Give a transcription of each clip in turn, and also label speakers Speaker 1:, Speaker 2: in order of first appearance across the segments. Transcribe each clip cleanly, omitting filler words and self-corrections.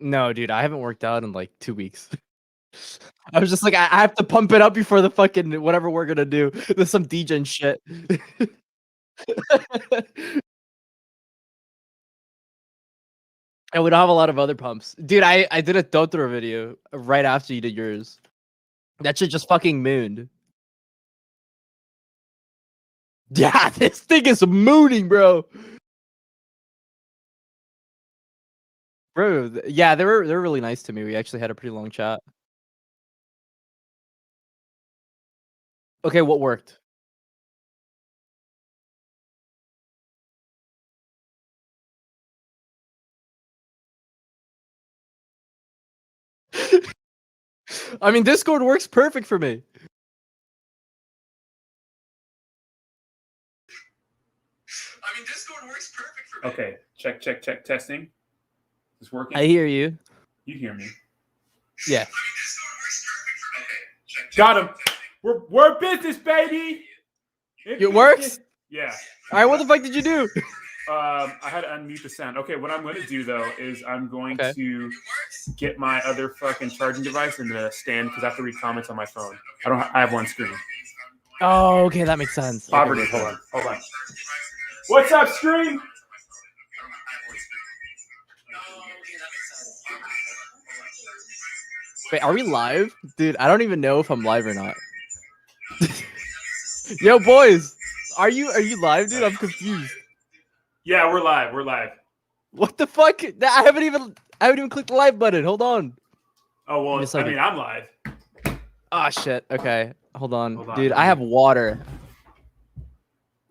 Speaker 1: No, dude, I haven't worked out in like 2 weeks. I was just like, I have to pump it up before the fucking whatever we're gonna do. There's some degen shit. And we don't have a lot of other pumps. Dude, I did a Totoro video right after you did yours. That shit just fucking mooned. Yeah, this thing is mooning, bro. Bro, yeah, they were really nice to me. We actually had a pretty long chat. Okay, what worked? I mean, Discord works perfect for me.
Speaker 2: Okay, check, testing. Is this working?
Speaker 1: I hear you.
Speaker 2: You hear me?
Speaker 1: Yeah.
Speaker 2: Got him. We're business, baby.
Speaker 1: It works?
Speaker 2: Yeah.
Speaker 1: All right, what the fuck did you do?
Speaker 2: I had to unmute the sound. Okay, what I'm going to do though is I'm going to get my other fucking charging device and the stand because I have to read comments on my phone. I have one screen.
Speaker 1: Oh, okay, that makes sense.
Speaker 2: Poverty.
Speaker 1: Okay.
Speaker 2: Hold on. What's up, screen?
Speaker 1: Wait, are we live? Dude, I don't even know if I'm live or not. Yo, boys, are you live, dude? I'm confused.
Speaker 2: Yeah, we're live.
Speaker 1: What the fuck? I haven't even clicked the live button. Hold on.
Speaker 2: Oh well, I mean, I'm live.
Speaker 1: Ah, shit. Okay, hold on. Dude. I have water.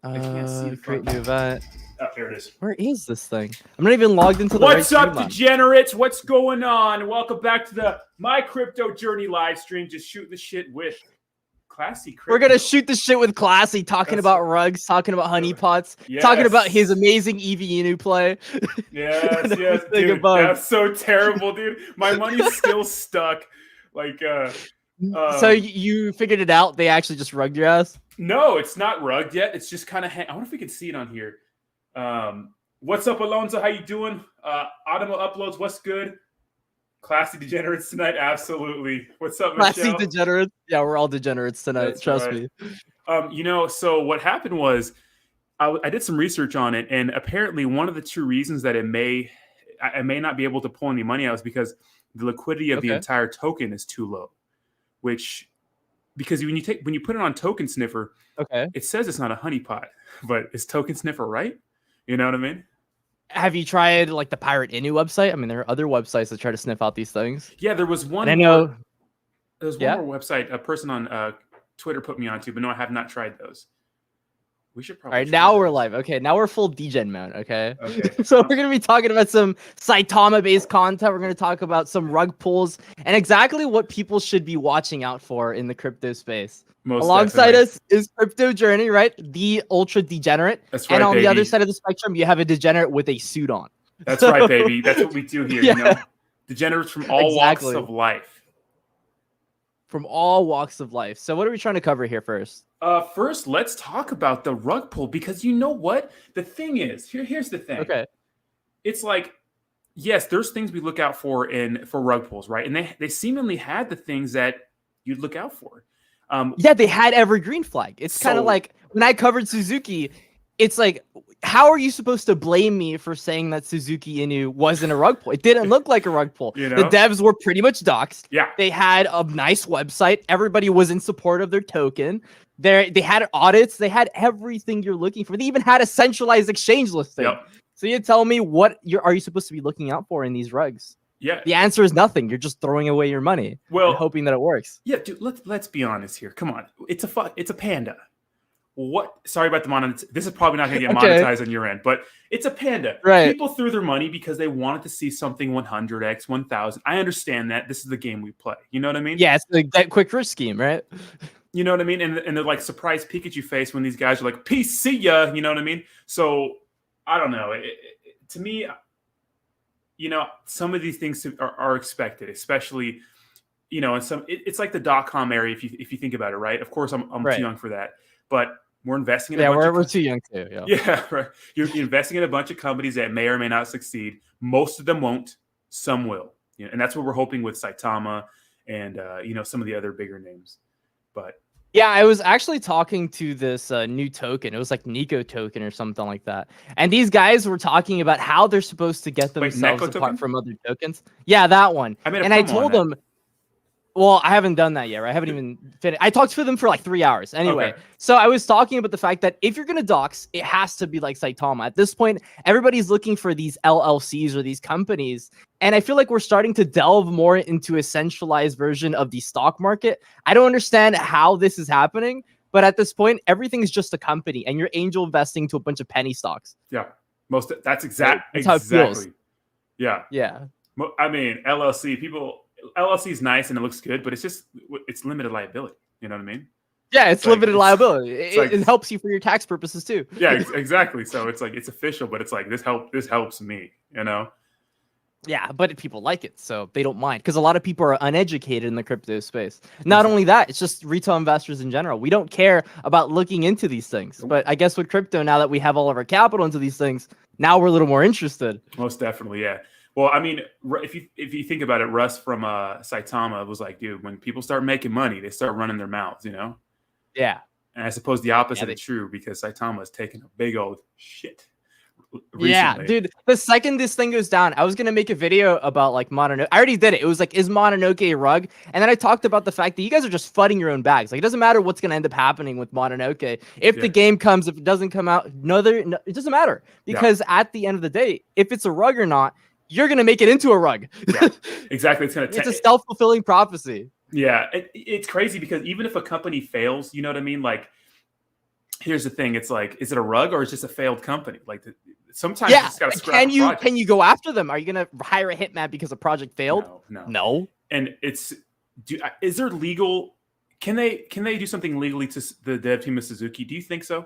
Speaker 2: I can't see.
Speaker 1: Create new event.
Speaker 2: Oh, here it is.
Speaker 1: Where is this thing? I'm not even logged into the
Speaker 2: What's
Speaker 1: right
Speaker 2: up, Degenerates? What's going on? Welcome back to the My Crypto Journey live stream. Just shooting the shit with Classy Crypto.
Speaker 1: We're gonna shoot the shit with Classy, talking about rugs, talking about honeypots, talking about his amazing EV play.
Speaker 2: Yes, dude. That's so terrible, dude. My money's still stuck. Like,
Speaker 1: so you figured it out? They actually just rugged your ass?
Speaker 2: No, it's not rugged yet. It's just kind of. I wonder if we can see it on here. What's up, Alonzo? How you doing? Audible Uploads. What's good? Classy Degenerates tonight, absolutely. What's up, Michelle?
Speaker 1: Classy Degenerates. Yeah, we're all degenerates tonight.
Speaker 2: That's
Speaker 1: trust
Speaker 2: right.
Speaker 1: me.
Speaker 2: So what happened was, I did some research on it, and apparently one of the two reasons that I may not be able to pull any money out is because the liquidity of the entire token is too low. Because when you put it on Token Sniffer, it says it's not a honeypot, but it's Token Sniffer, right? You know what I mean?
Speaker 1: Have you tried like the Pirate Inu website? I mean, there are other websites that try to sniff out these things.
Speaker 2: Yeah, there was one.
Speaker 1: I know.
Speaker 2: There's one more website a person on Twitter put me onto, but no, I have not tried those. We should probably.
Speaker 1: All right, now we're live. Okay, now we're full degen mode. Okay. So we're gonna be talking about some Saitama-based content. We're gonna talk about some rug pulls and exactly what people should be watching out for in the crypto space. Alongside us is Crypto Journey, right? The ultra degenerate.
Speaker 2: That's right,
Speaker 1: and on the other side of the spectrum, you have a degenerate with a suit on.
Speaker 2: That's right, baby. That's what we do here. You know, degenerates from all walks of life.
Speaker 1: From all walks of life. So what are we trying to cover here first?
Speaker 2: First, let's talk about the rug pull, because you know what? The thing is, here's the thing.
Speaker 1: Okay.
Speaker 2: It's like, yes, there's things we look out for for rug pulls, right? And they seemingly had the things that you'd look out for.
Speaker 1: Yeah, they had every green flag. It's kind of like when I covered Tsuzuki, it's like, how are you supposed to blame me for saying that Tsuzuki Inu wasn't a rug pull? It didn't look like a rug pull. You know? The devs were pretty much doxxed.
Speaker 2: Yeah.
Speaker 1: They had a nice website. Everybody was in support of their token. They had audits. They had everything you're looking for. They even had a centralized exchange listing.
Speaker 2: Yep.
Speaker 1: So you tell me, what are you supposed to be looking out for in these rugs?
Speaker 2: Yeah.
Speaker 1: The answer is nothing. You're just throwing away your money and hoping that it works.
Speaker 2: Yeah, dude, let's be honest here. Come on. It's a panda. What? Sorry about the monetization. This is probably not going to get monetized on your end, but it's a panda.
Speaker 1: Right.
Speaker 2: People threw their money because they wanted to see something 100x, 1000. I understand that. This is the game we play. You know what I mean?
Speaker 1: Yeah, it's the get quick rich scheme, right?
Speaker 2: You know what I mean? And they're like surprise Pikachu face when these guys are like, peace, see ya. You know what I mean? So I don't know. To me, you know, some of these things are expected, especially, you know, it's like the .com area if you think about it, right? Of course, I'm too young for that, but we're investing in
Speaker 1: we're too young too.
Speaker 2: Yeah, right. You're investing in a bunch of companies that may or may not succeed. Most of them won't. Some will. You know, and that's what we're hoping with Saitama and some of the other bigger names. But
Speaker 1: yeah, I was actually talking to this new token. It was like Nico token or something like that. And these guys were talking about how they're supposed to get themselves apart
Speaker 2: token?
Speaker 1: from other tokens. Yeah, that one.
Speaker 2: And
Speaker 1: I told them, well, I haven't done that yet, right? I haven't even finished. I talked to them for like 3 hours. Anyway, so I was talking about the fact that if you're going to dox, it has to be like Saitama. At this point, everybody's looking for these LLCs or these companies. And I feel like we're starting to delve more into a centralized version of the stock market. I don't understand how this is happening, but at this point, everything is just a company and you're angel investing to a bunch of penny stocks.
Speaker 2: Yeah, that's exactly. Yeah.
Speaker 1: Yeah.
Speaker 2: I mean, LLC is nice and it looks good, but it's limited liability. You know what I mean?
Speaker 1: Yeah, it's limited liability. It helps you for your tax purposes too.
Speaker 2: Yeah, exactly. So it's like it's official, but it's like this helps me. You know?
Speaker 1: Yeah, but people like it, so they don't mind because a lot of people are uneducated in the crypto space. Not only that, it's just retail investors in general. We don't care about looking into these things, but I guess with crypto, now that we have all of our capital into these things, now we're a little more interested.
Speaker 2: Most definitely, yeah. Well, I mean, if you think about it, Russ from Saitama was like, dude, when people start making money, they start running their mouths, you know?
Speaker 1: Yeah.
Speaker 2: And I suppose the opposite is true because Saitama is taking a big old shit recently.
Speaker 1: Yeah, dude. The second this thing goes down, I was gonna make a video about like Mononoke. I already did it. It was like, is Mononoke a rug? And then I talked about the fact that you guys are just flooding your own bags. Like, it doesn't matter what's gonna end up happening with Mononoke. If the game comes, if it doesn't come out, it doesn't matter because at the end of the day, if it's a rug or not, you're gonna make it into a rug.
Speaker 2: Yeah, exactly. It's
Speaker 1: a self-fulfilling prophecy.
Speaker 2: Yeah, it's crazy because even if a company fails, you know what I mean? Like, here's the thing: it's like, is it a rug or is it just a failed company? Like, sometimes you just gotta scrap a project.
Speaker 1: Can you go after them? Are you gonna hire a hitman because a project failed? No. And
Speaker 2: is there legal? Can they do something legally to the dev team of Tsuzuki? Do you think so?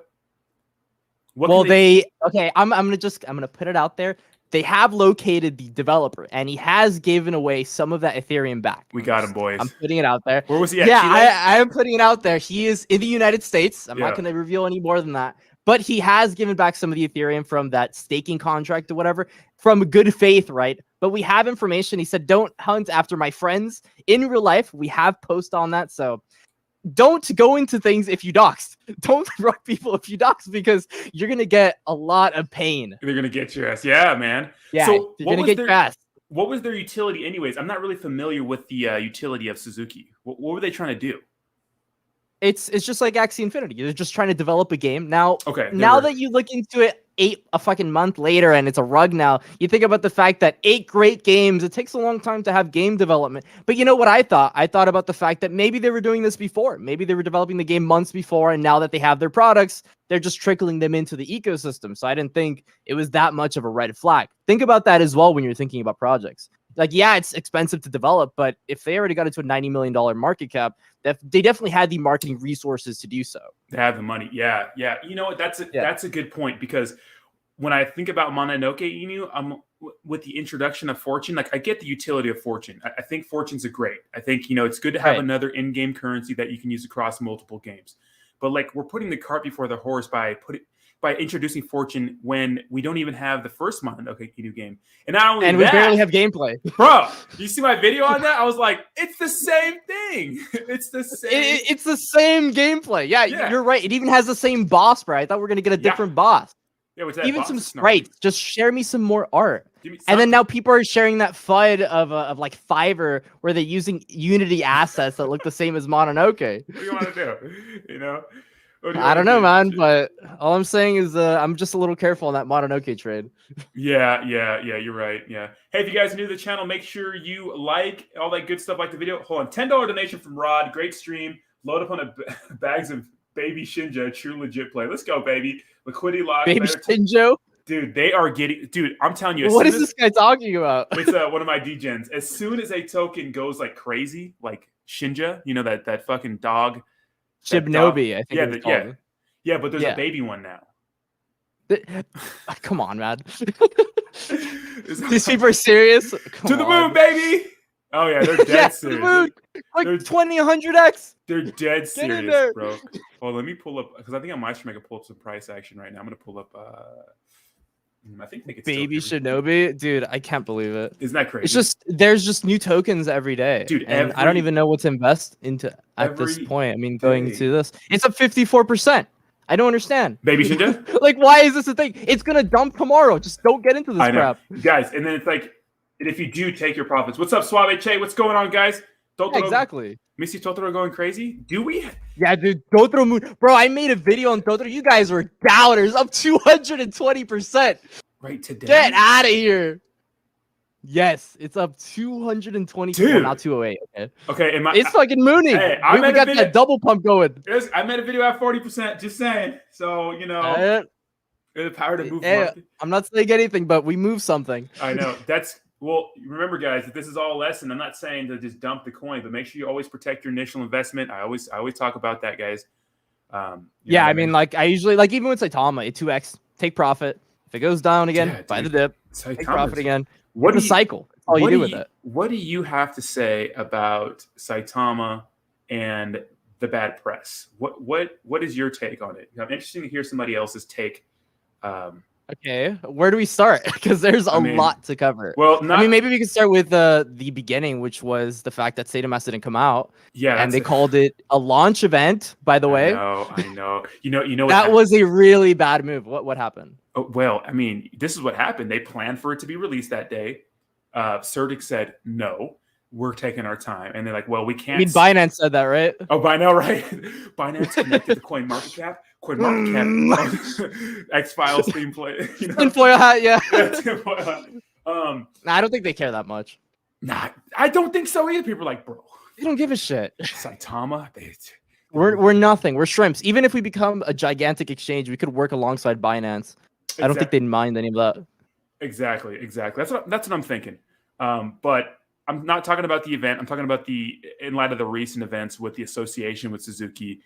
Speaker 1: I'm gonna put it out there. They have located the developer, and he has given away some of that Ethereum back.
Speaker 2: We got him, boys.
Speaker 1: I'm putting it out there.
Speaker 2: Where was he at?
Speaker 1: Yeah, I am putting it out there. He is in the United States. I'm not going to reveal any more than that. But he has given back some of the Ethereum from that staking contract or whatever, from good faith, right? But we have information. He said, don't hunt after my friends. In real life, we have post on that. So don't go into things if you doxed. Don't rug people if you doxed because you're going to get a lot of pain.
Speaker 2: They're going to get your ass. Yeah, man.
Speaker 1: Yeah, so you're going to get your ass.
Speaker 2: What was their utility anyways? I'm not really familiar with the utility of Tsuzuki. What were they trying to do?
Speaker 1: It's just like Axie Infinity. They're just trying to develop a game. Now, that you look into it a fucking month later and it's a rug now, you think about the fact that 8 great games, it takes a long time to have game development. But you know what I thought? I thought about the fact that maybe they were doing this before. Maybe they were developing the game months before, and now that they have their products, they're just trickling them into the ecosystem. So I didn't think it was that much of a red flag. Think about that as well when you're thinking about projects. Like, yeah, it's expensive to develop, but if they already got into a $90 million market cap, they definitely had the marketing resources to do so.
Speaker 2: They have the money. Yeah. You know what? That's a good point because when I think about Mononoke, with the introduction of Fortune, like I get the utility of Fortune. I think Fortune's a great. I think, it's good to have another in-game currency that you can use across multiple games. But like we're putting the cart before the horse by introducing Fortune when we don't even have the first Mononoke new game. And not only
Speaker 1: we barely have gameplay.
Speaker 2: Bro, you see my video on that? I was like, it's the same thing. It's the same.
Speaker 1: It's the same gameplay. Yeah, you're right. It even has the same boss, bro. I thought we were going to get a different boss.
Speaker 2: Yeah,
Speaker 1: even some sprites. Just share me some more art. And then now people are sharing that FUD of like Fiverr where they're using Unity assets that look the same as Mononoke.
Speaker 2: What do you want to do?
Speaker 1: I don't know, man, but all I'm saying is I'm just a little careful on that Mononoke trade.
Speaker 2: Yeah, you're right. Yeah. Hey, if you guys are new to the channel, make sure you like all that good stuff, like the video. Hold on, $10 donation from Rod. Great stream. Load up on bags of baby Shinja. True legit play. Let's go, baby. Liquidity lock.
Speaker 1: Baby Shinjo?
Speaker 2: Dude, they are getting... Dude, I'm telling you.
Speaker 1: What is this guy talking about?
Speaker 2: It's one of my degens. As soon as a token goes like crazy, like Shinja, that fucking dog...
Speaker 1: Shibnobi, I think.
Speaker 2: Yeah, but there's a baby one now.
Speaker 1: Come on, man. These people are serious.
Speaker 2: To the moon, baby. Oh yeah, they're dead serious.
Speaker 1: The moon. Like 100x.
Speaker 2: They're dead serious, bro. Well, let me pull up because I think on my stream I can pull up some price action right now. I'm gonna pull up I think it's
Speaker 1: Baby Shinobi, dude, I can't believe it.
Speaker 2: Isn't that crazy?
Speaker 1: It's just there's just new tokens every day,
Speaker 2: dude.
Speaker 1: And I don't even know what to invest into at this point. I mean, going to this, it's up 54%. I don't understand.
Speaker 2: Baby Shinja?
Speaker 1: Like, why is this a thing? It's gonna dump tomorrow. Just don't get into this crap,
Speaker 2: guys. And then it's like, and if you do take your profits, what's up, Suave Che? What's going on, guys?
Speaker 1: Yeah, exactly.
Speaker 2: Missy Totoro going crazy? Do we?
Speaker 1: Yeah, dude. Totoro Moon, bro. I made a video on Totoro. You guys were doubters, up 220%.
Speaker 2: Right today.
Speaker 1: Get out of here. Yes, it's up 220. Well, not 208.
Speaker 2: Okay.
Speaker 1: It's fucking mooning.
Speaker 2: Hey,
Speaker 1: we got that double pump going.
Speaker 2: I made a video at 40%. Just saying. So the power to move.
Speaker 1: I'm not saying anything, but we move something.
Speaker 2: I know. Well, remember, guys, this is all a lesson. I'm not saying to just dump the coin, but make sure you always protect your initial investment. I always talk about that, guys.
Speaker 1: I mean, like I usually even with Saitama, 2x, take profit. If it goes down again, buy the dip, take profit again. What a cycle. That's all you do with it.
Speaker 2: What do you have to say about Saitama and the bad press? What is your take on it? I'm interested to hear somebody else's take.
Speaker 1: Okay, where do we start? Because there's a lot to cover.
Speaker 2: Well,
Speaker 1: maybe we can start with the beginning, which was the fact that Saitama didn't come out.
Speaker 2: Yeah,
Speaker 1: and they called it a launch event. By the way,
Speaker 2: I know. You know
Speaker 1: that was a really bad move. What happened?
Speaker 2: Oh, well, I mean, this is what happened. They planned for it to be released that day. Certic said no. We're taking our time, and they're like, "Well, we can't."
Speaker 1: I mean, Binance said that, right?
Speaker 2: Oh, Binance, right? Binance connected to CoinMarketCap. CoinMarketCap, X-Files theme play.
Speaker 1: Tinfoil hat, yeah.
Speaker 2: Tinfoil hat.
Speaker 1: I don't think they care that much.
Speaker 2: Nah, I don't think so either. People are like, bro,
Speaker 1: they don't give a shit.
Speaker 2: Saitama,
Speaker 1: we're nothing. We're shrimps. Even if we become a gigantic exchange, we could work alongside Binance. Exactly. I don't think they'd mind any of that.
Speaker 2: Exactly. That's what I'm thinking. But I'm not talking about the event. I'm talking about in light of the recent events with the association with Suzuki.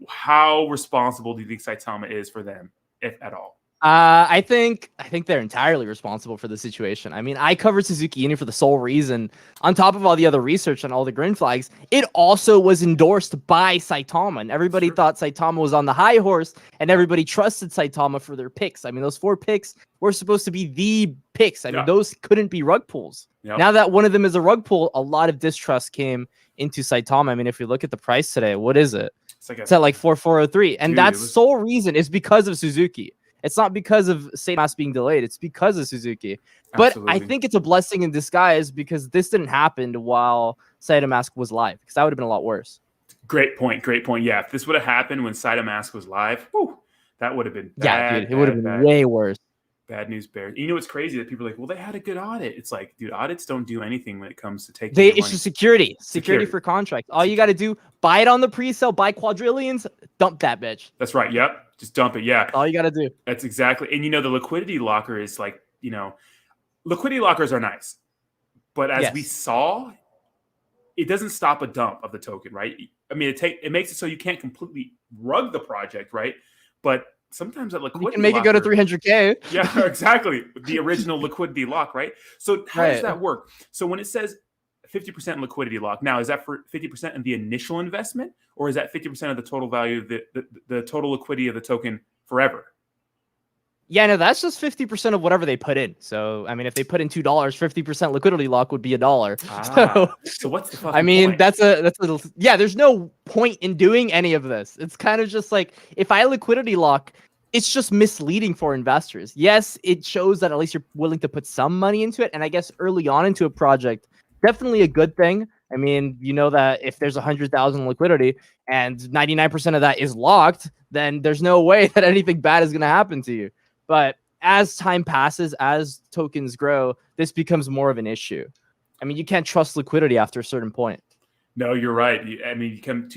Speaker 2: How responsible do you think Saitama is for them, if at all?
Speaker 1: I think they're entirely responsible for the situation. I mean, I covered Suzuki Uni for the sole reason, on top of all the other research and all the green flags, it also was endorsed by Saitama, and everybody thought Saitama was on the high horse, and everybody trusted Saitama for their picks. I mean, those 4 picks were supposed to be the picks. I mean, those couldn't be rug pulls. Yep. Now that one of them is a rug pull, a lot of distrust came into Saitama. I mean, if you look at the price today, what is it? It's at like 4,403, and that's sole reason is because of Suzuki. It's not because of Saitama being delayed. It's because of Suzuki. But I think it's a blessing in disguise because this didn't happen while Saitama was live, because that would have been a lot worse.
Speaker 2: Great point. Yeah, if this would have happened when Saitama was live, that would have been bad.
Speaker 1: Yeah, dude, it would have been way worse.
Speaker 2: Bad news bears. You know what's crazy? That people are like, well, they had a good audit. It's like, dude, audits don't do anything when it comes to taking
Speaker 1: It's just security for contracts. All you got to do, buy it on the pre-sale, buy quadrillions, dump that bitch.
Speaker 2: That's right. Yep. Just dump it. Yeah.
Speaker 1: All you got to do.
Speaker 2: That's exactly. And the liquidity locker is like, liquidity lockers are nice, but as we saw, it doesn't stop a dump of the token, right? I mean, it makes it so you can't completely rug the project, right? But sometimes that liquidity,
Speaker 1: you can make it go to 300K.
Speaker 2: Yeah, exactly. The original liquidity lock, right? So how does that work? So when it says 50% liquidity lock, now is that for 50% of the initial investment, or is that 50% of the total value of the total liquidity of the token forever?
Speaker 1: Yeah, no, that's just 50% of whatever they put in. So, I mean, if they put in $2, 50% liquidity lock would be $1.
Speaker 2: So what's the fucking
Speaker 1: point?
Speaker 2: That's
Speaker 1: a little, there's no point in doing any of this. It's kind of just like, if I liquidity lock, it's just misleading for investors. Yes, it shows that at least you're willing to put some money into it. And I guess early on into a project, definitely a good thing. I mean, you know that if there's 100,000 liquidity and 99% of that is locked, then there's no way that anything bad is going to happen to you. But as time passes, as tokens grow, this becomes more of an issue. I mean, you can't trust liquidity after a certain point.
Speaker 2: No, you're right. I mean, you become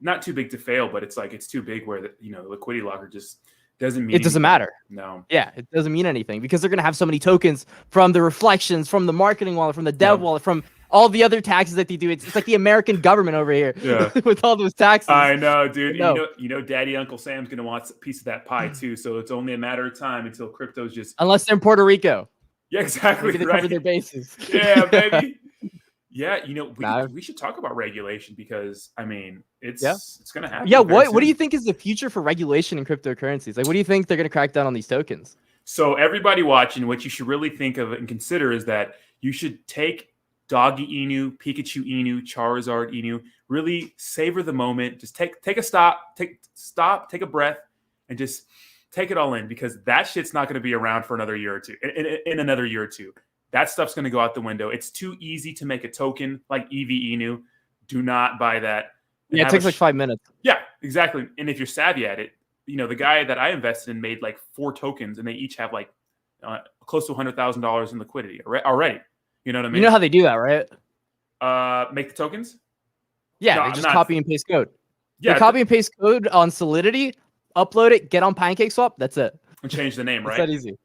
Speaker 2: not too big to fail, but it's like it's too big where the liquidity locker just doesn't mean
Speaker 1: it doesn't matter.
Speaker 2: No.
Speaker 1: Yeah, it doesn't mean anything because they're going to have so many tokens from the reflections, from the marketing wallet, from the dev wallet, from all the other taxes that they do. It's like the American government over here with all those taxes.
Speaker 2: I know, dude. You know, Daddy Uncle Sam's going to want a piece of that pie too. So it's only a matter of time until crypto's just...
Speaker 1: Unless they're in Puerto Rico.
Speaker 2: Yeah, exactly.
Speaker 1: Maybe they cover their bases.
Speaker 2: Yeah, baby. Yeah, we should talk about regulation because I mean it's going to happen.
Speaker 1: Yeah, what do you think is the future for regulation in cryptocurrencies? Like, what do you think they're going to crack down on these tokens?
Speaker 2: So everybody watching, what you should really think of and consider is that you should take Doggy Inu, Pikachu Inu, Charizard Inu, really savor the moment. Just take a stop, take a breath, and just take it all in, because that shit's not going to be around for another year or two. In another year or two, that stuff's going to go out the window. It's too easy to make a token like EV Inu. Do not buy that.
Speaker 1: Yeah, it takes like 5 minutes.
Speaker 2: Yeah, exactly. And if you're savvy at it, the guy that I invested in made like 4 tokens, and they each have like close to $100,000 in liquidity already. You know what I mean?
Speaker 1: You know how they do that, right?
Speaker 2: Make the tokens?
Speaker 1: Yeah, they just copy and paste code.
Speaker 2: Yeah,
Speaker 1: they copy and paste code on Solidity, upload it, get on PancakeSwap. That's it.
Speaker 2: And change the name, right?
Speaker 1: It's that easy.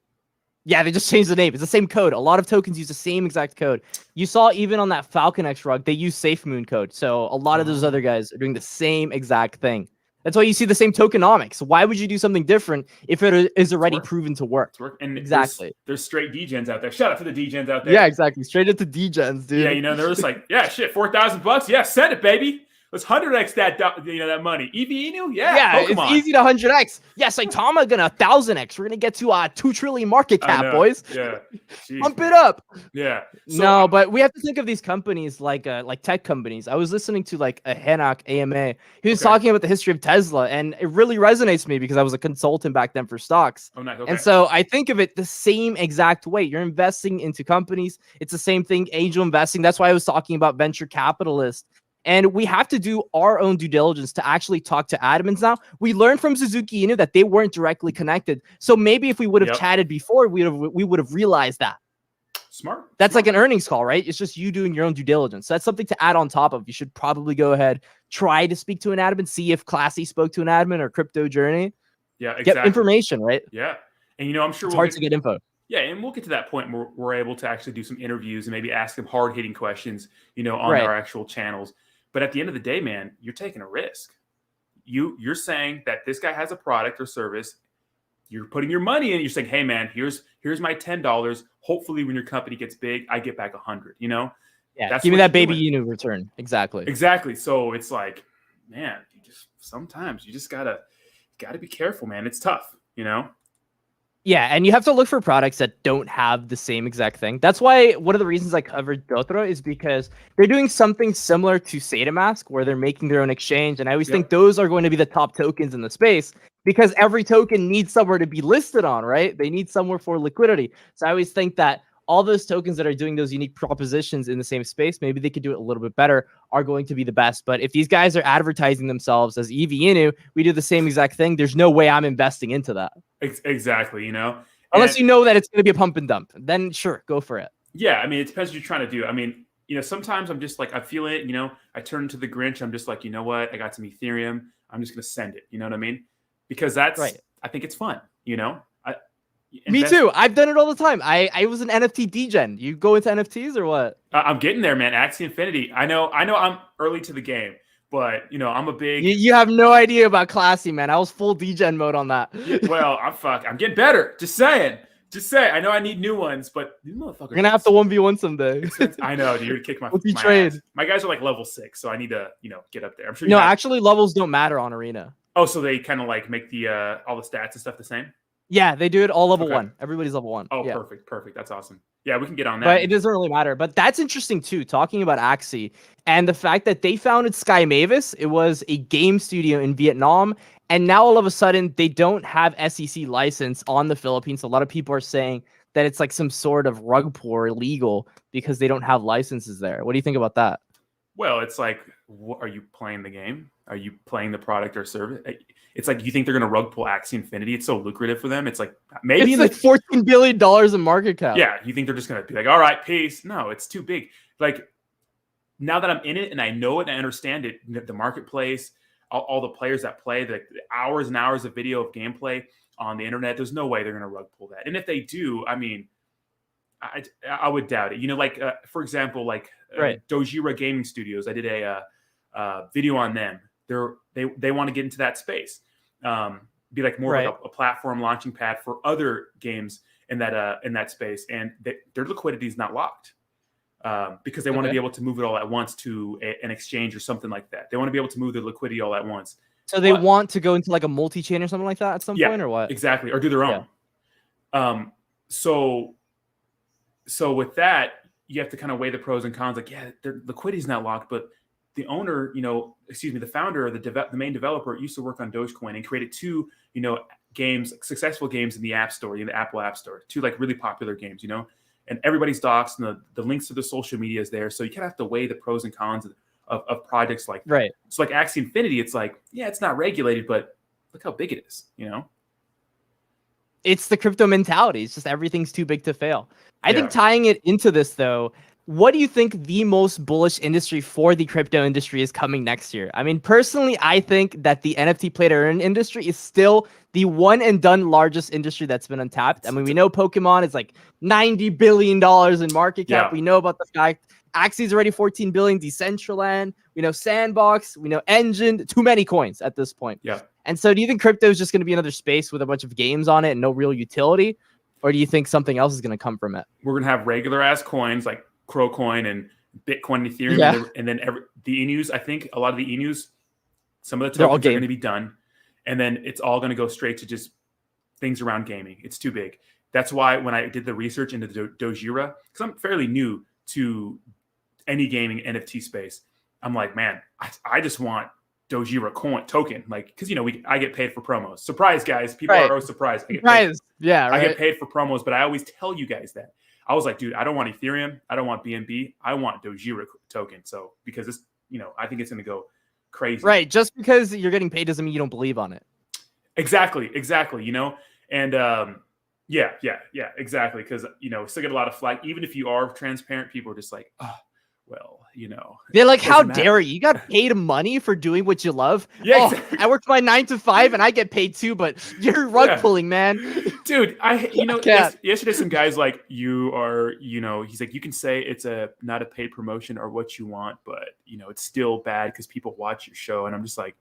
Speaker 1: Yeah, they just changed the name. It's the same code. A lot of tokens use the same exact code. You saw even on that Falcon X rug, they use SafeMoon code. So a lot of those other guys are doing the same exact thing. That's why you see the same tokenomics. Why would you do something different if it is already proven to work?
Speaker 2: And
Speaker 1: exactly.
Speaker 2: There's straight degens out there. Shout out to the degens out there.
Speaker 1: Yeah, exactly. Straight into degens, dude.
Speaker 2: Yeah, they're just like, yeah, shit, $4,000. Yeah, send it, baby. Let's 100x that money. EV Inu? Yeah, Pokemon.
Speaker 1: It's easy to 100x. Yeah, Saitama gonna 1,000x. We're gonna get to 2 trillion market cap, boys.
Speaker 2: Yeah,
Speaker 1: pump it up.
Speaker 2: Yeah.
Speaker 1: No, but we have to think of these companies like tech companies. I was listening to like a Hanak AMA. He was talking about the history of Tesla, and it really resonates with me because I was a consultant back then for stocks.
Speaker 2: Oh, nice. Okay.
Speaker 1: And so I think of it the same exact way. You're investing into companies. It's the same thing. Angel investing. That's why I was talking about venture capitalists. And we have to do our own due diligence to actually talk to admins now. We learned from Tsuzuki Inu that they weren't directly connected. So maybe if we would have chatted before, we would have realized that.
Speaker 2: Smart.
Speaker 1: That's like an earnings call, right? It's just you doing your own due diligence. So that's something to add on top of. You should probably go ahead, try to speak to an admin, see if Classy spoke to an admin or Crypto Journey.
Speaker 2: Yeah, exactly.
Speaker 1: Get information, right?
Speaker 2: Yeah. And, I'm sure
Speaker 1: it's hard to get info.
Speaker 2: Yeah, and we'll get to that point where we're able to actually do some interviews and maybe ask them hard-hitting questions, on our actual channels. But at the end of the day, man, you're taking a risk. You're saying that this guy has a product or service. You're putting your money in. You're saying, hey, man, here's my $10. Hopefully, when your company gets big, I get back $100. Yeah,
Speaker 1: that's give me that baby Inu return. Exactly.
Speaker 2: So it's like, man, sometimes you just gotta be careful, man. It's tough,
Speaker 1: Yeah, and you have to look for products that don't have the same exact thing. That's why one of the reasons I covered Dotro is because they're doing something similar to Saitama, where they're making their own exchange. And I always think those are going to be the top tokens in the space because every token needs somewhere to be listed on, right? They need somewhere for liquidity. So I always think that all those tokens that are doing those unique propositions in the same space, maybe they could do it a little bit better, are going to be the best. But if these guys are advertising themselves as EV Inu, we do the same exact thing. There's no way I'm investing into that.
Speaker 2: Exactly,
Speaker 1: Unless you know that it's going to be a pump and dump, then sure, go for it.
Speaker 2: Yeah, I mean, it depends what you're trying to do. I mean, sometimes I'm just like, I feel it, I turn into the Grinch. I'm just like, you know what? I got some Ethereum. I'm just going to send it. You know what I mean? Because that's, I think it's fun,
Speaker 1: Me too. I've done it all the time. I was an NFT degen. You go into NFTs or what?
Speaker 2: I'm getting there, man. Axie Infinity. I know I'm early to the game, but I'm a big.
Speaker 1: You have no idea about Classy, man. I was full degen mode on that.
Speaker 2: Well, I'm getting better. Just saying. I know I need new ones, but these motherfuckers.
Speaker 1: You're gonna have to 1v1 someday.
Speaker 2: I know, dude. You're gonna kick my
Speaker 1: trade.
Speaker 2: My guys are like level 6, so I need to, get up there. I'm sure.
Speaker 1: Actually, levels don't matter on Arena.
Speaker 2: Oh, so they kind of like make the all the stats and stuff the same.
Speaker 1: Yeah, they do it all level 1. Everybody's level 1.
Speaker 2: Oh, yeah. Perfect. That's awesome. Yeah, we can get on that.
Speaker 1: But it doesn't really matter. But that's interesting too, talking about Axie and the fact that they founded Sky Mavis. It was a game studio in Vietnam. And now all of a sudden, they don't have SEC license on the Philippines. A lot of people are saying that it's like some sort of rug pull or illegal because they don't have licenses there. What do you think about that?
Speaker 2: Well, it's like, are you playing the game? Are you playing the product or service? It's like, you think they're going to rug pull Axie Infinity? It's so lucrative for them. It's like, maybe
Speaker 1: it's like $14 billion in market cap.
Speaker 2: Yeah. You think they're just going to be like, all right, peace. No, it's too big. Like, now that I'm in it and I know it and I understand it, the marketplace, all the players that play, the hours and hours of video of gameplay on the internet, there's no way they're going to rug pull that. And if they do, I mean, I would doubt it. For example, Dojira Gaming Studios, I did a video on them. They want to get into that space, be like more like a platform launching pad for other games in that space, and their liquidity is not locked because they want to be able to move it all at once to an exchange or something like that. They want to be able to move their liquidity all at once.
Speaker 1: So they want to go into like a multi-chain or something like that at some point, or what?
Speaker 2: Exactly, or do their own. So with that, you have to kind of weigh the pros and cons. Like, yeah, their liquidity is not locked, but the owner, the founder or the main developer used to work on Dogecoin and created 2, successful games in the App Store, in the Apple App Store, 2 like really popular games, and everybody's docs and the links to the social media is there. So you kind of have to weigh the pros and cons of projects like that.
Speaker 1: Right.
Speaker 2: So like Axie Infinity, it's like, yeah, it's not regulated, but look how big it is,
Speaker 1: It's the crypto mentality. It's just everything's too big to fail. I think
Speaker 2: Yeah.
Speaker 1: tying it into this though, what do you think the most bullish industry for the crypto industry is coming next year? I mean, personally, I think that the NFT play to earn industry is still the one and done largest industry that's been untapped. I mean, we know Pokemon is like $90 billion in market cap.
Speaker 2: Yeah.
Speaker 1: We know about the fact Axie's already 14 billion, Decentraland, we know Sandbox, we know Engine, too many coins at this point.
Speaker 2: Yeah.
Speaker 1: And so do you think crypto is just going to be another space with a bunch of games on it and no real utility? Or do you think something else is going to come from it?
Speaker 2: We're going to have regular ass coins like Crowcoin and Bitcoin and Ethereum.
Speaker 1: Yeah.
Speaker 2: And then the ENUs, I think a lot of the ENUs, some of the
Speaker 1: They're all
Speaker 2: tokens are
Speaker 1: game.
Speaker 2: going to be done. And then it's all going to go straight to just things around gaming. It's too big. That's why when I did the research into the Dojira, because I'm fairly new to any gaming NFT space, I'm like, man, I just want Dojira coin token, like, because I get paid for promos. Surprise, guys! People
Speaker 1: Right.
Speaker 2: are always surprised. I get
Speaker 1: Right. Yeah,
Speaker 2: I
Speaker 1: right.
Speaker 2: get paid for promos, but I always tell you guys that. I was like, dude, I don't want Ethereum, I don't want BNB, I want Dojira token. So because it's, I think it's going to go crazy.
Speaker 1: Right. Just because you're getting paid doesn't mean you don't believe on it.
Speaker 2: Exactly. And yeah, exactly. Because still get a lot of flack. Even if you are transparent, people are just like, oh, well,
Speaker 1: They're like, how
Speaker 2: doesn't matter.
Speaker 1: dare you? You got paid money for doing what you love.
Speaker 2: Yeah,
Speaker 1: Oh,
Speaker 2: exactly.
Speaker 1: I worked my 9 to 5 and I get paid too, but you're rug pulling, man.
Speaker 2: Dude, yesterday some guys like, you are, he's like, you can say it's not a paid promotion or what you want, but it's still bad because people watch your show. And I'm just like,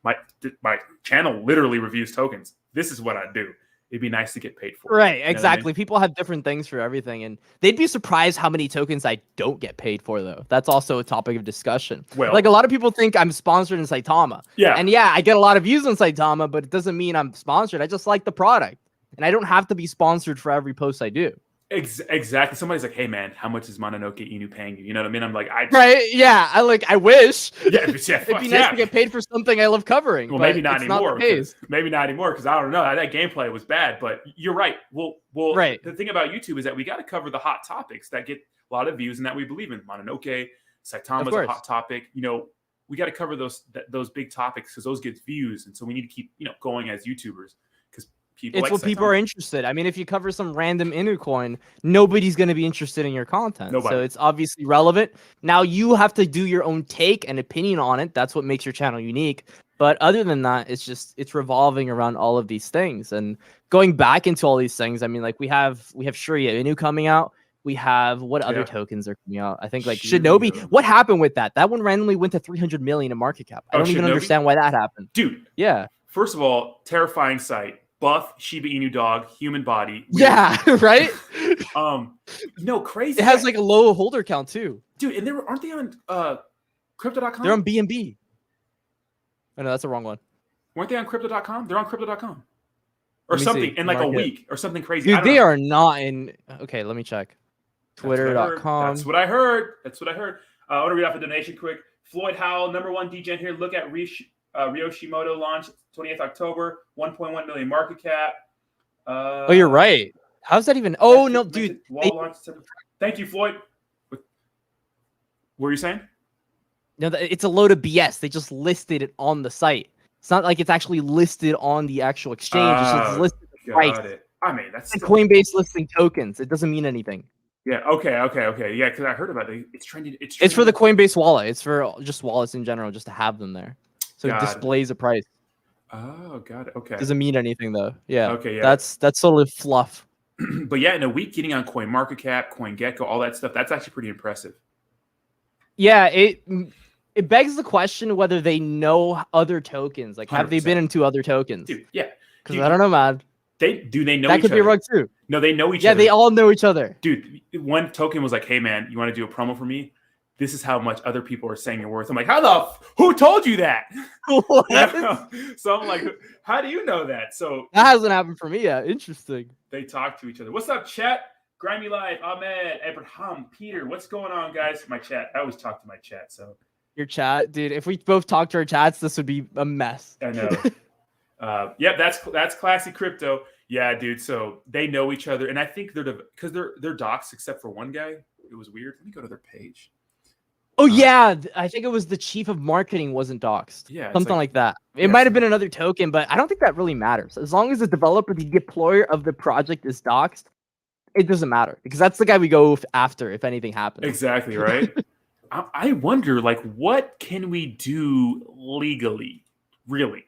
Speaker 2: my channel literally reviews tokens. This is what I do. It'd be nice to get paid for.
Speaker 1: Right,
Speaker 2: You know what I
Speaker 1: exactly.
Speaker 2: mean?
Speaker 1: People have different things for everything, and they'd be surprised how many tokens I don't get paid for, though. That's also a topic of discussion.
Speaker 2: Well,
Speaker 1: like, a lot of people think I'm sponsored in Saitama.
Speaker 2: Yeah.
Speaker 1: And yeah, I get a lot of views on Saitama, but it doesn't mean I'm sponsored. I just like the product. And I don't have to be sponsored for every post I do.
Speaker 2: Exactly. Somebody's like, hey, man, how much is Mononoke Inu paying you? You know what I mean? I'm like,
Speaker 1: Right, yeah. I wish.
Speaker 2: Yeah,
Speaker 1: It'd be nice to get paid for something I love covering.
Speaker 2: Well,
Speaker 1: but
Speaker 2: maybe not
Speaker 1: it's
Speaker 2: anymore.
Speaker 1: Not the case.
Speaker 2: Maybe not anymore because I don't know. That gameplay was bad, but you're right. Well,
Speaker 1: right.
Speaker 2: The thing about YouTube is that we got to cover the hot topics that get a lot of views and that we believe in. Mononoke, Saitama's a hot topic. We got to cover those big topics because those get views, and so we need to keep going as YouTubers because people.
Speaker 1: It's what people are interested. I mean, if you cover some random Inu coin, nobody's going to be interested in your content.
Speaker 2: Nobody.
Speaker 1: So it's obviously relevant. Now you have to do your own take and opinion on it. That's what makes your channel unique. But other than that, it's revolving around all of these things. And going back into all these things, I mean, like we have Shirya Inu coming out. We have what other tokens are coming out? I think like Shinobi. What happened with that? That one randomly went to 300 million in market cap. I don't even understand why that happened.
Speaker 2: Dude.
Speaker 1: Yeah.
Speaker 2: First of all, terrifying sight. Buff Shiba Inu dog, human body.
Speaker 1: Yeah, right?
Speaker 2: Crazy.
Speaker 1: It has like a low holder count too.
Speaker 2: Dude, and aren't they on crypto.com?
Speaker 1: They're on BNB. Oh no, that's the wrong one.
Speaker 2: Weren't they on crypto.com? They're on crypto.com. Or something in like a week or something crazy.
Speaker 1: Dude, they are not in. Okay, let me check. Twitter.com.
Speaker 2: That's what I heard. I want to read off a donation quick. Floyd Howell, #1 degen here. Look at Ryoshimoto launch 28th October, 1.1 million market cap.
Speaker 1: Oh, you're right. How's that even? Oh no, dude.
Speaker 2: Thank you, Floyd. What were you saying?
Speaker 1: No, it's a load of BS. They just listed it on the site. It's not like it's actually listed on the actual exchange. It's just listed the price.
Speaker 2: I mean, that's
Speaker 1: like Coinbase listing tokens. It doesn't mean anything.
Speaker 2: Yeah. Okay. Yeah, because I heard about it. It's trending.
Speaker 1: It's for the Coinbase wallet. It's for just wallets in general, just to have them there. So it displays a price.
Speaker 2: Oh, got it. Okay.
Speaker 1: Doesn't mean anything though. Yeah.
Speaker 2: Okay. Yeah.
Speaker 1: That's totally fluff.
Speaker 2: But yeah, in a week, getting on CoinMarketCap, CoinGecko, all that stuff, that's actually pretty impressive.
Speaker 1: Yeah. It begs the question whether they know other tokens. Like, 100%. Have they been into other tokens?
Speaker 2: Dude, yeah.
Speaker 1: Because I don't know, man.
Speaker 2: They know
Speaker 1: that
Speaker 2: each other.
Speaker 1: Could be a rug too.
Speaker 2: No, they know each other.
Speaker 1: Yeah, they all know each other.
Speaker 2: Dude, one token was like, hey, man, you want to do a promo for me? this is how much other people are saying you're worth. I'm like, who told you that?
Speaker 1: What?
Speaker 2: You know? So I'm like, how do you know that? So
Speaker 1: that hasn't happened for me yet. Interesting.
Speaker 2: They talk to each other. What's up, chat? Grimy Live, Ahmed, Abraham, Peter. What's going on, guys? My chat. I always talk to my chat. So
Speaker 1: your chat, dude. If we both talk to our chats, this would be a mess.
Speaker 2: I know. Yep, that's classy crypto. Yeah, dude. So they know each other, and I think they're docs except for one guy. It was weird. Let me go to their page.
Speaker 1: Oh yeah, I think it was the chief of marketing wasn't doxxed.
Speaker 2: Yeah,
Speaker 1: something like that. It might have been another token, but I don't think that really matters. As long as the developer, the deployer of the project is doxxed, it doesn't matter because that's the guy we go after if anything happens.
Speaker 2: Exactly right. I wonder, like, what can we do legally? Really,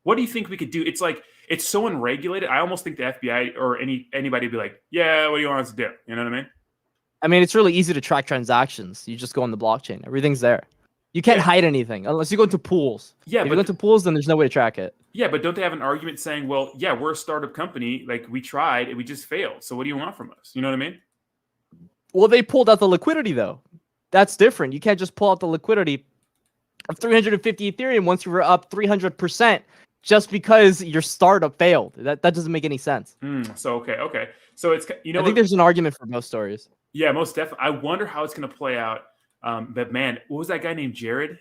Speaker 2: what do you think we could do? It's like it's so unregulated. I almost think the FBI or anybody would be like, yeah, what do you want us to do? You know what I mean?
Speaker 1: I mean, it's really easy to track transactions. You just go on the blockchain. Everything's there. You can't hide anything unless you go into pools.
Speaker 2: Yeah,
Speaker 1: if you go into pools, then there's no way to track it.
Speaker 2: Yeah, but don't they have an argument saying, well, yeah, we're a startup company. Like, we tried and we just failed. So what do you want from us? You know what I mean?
Speaker 1: Well, they pulled out the liquidity, though. That's different. You can't just pull out the liquidity of 350 Ethereum once you were up 300% just because your startup failed. That doesn't make any sense.
Speaker 2: So, okay. So it's,
Speaker 1: I think there's an argument for both stories.
Speaker 2: Yeah, most definitely. I wonder how it's going to play out. But man, what was that guy named Jared?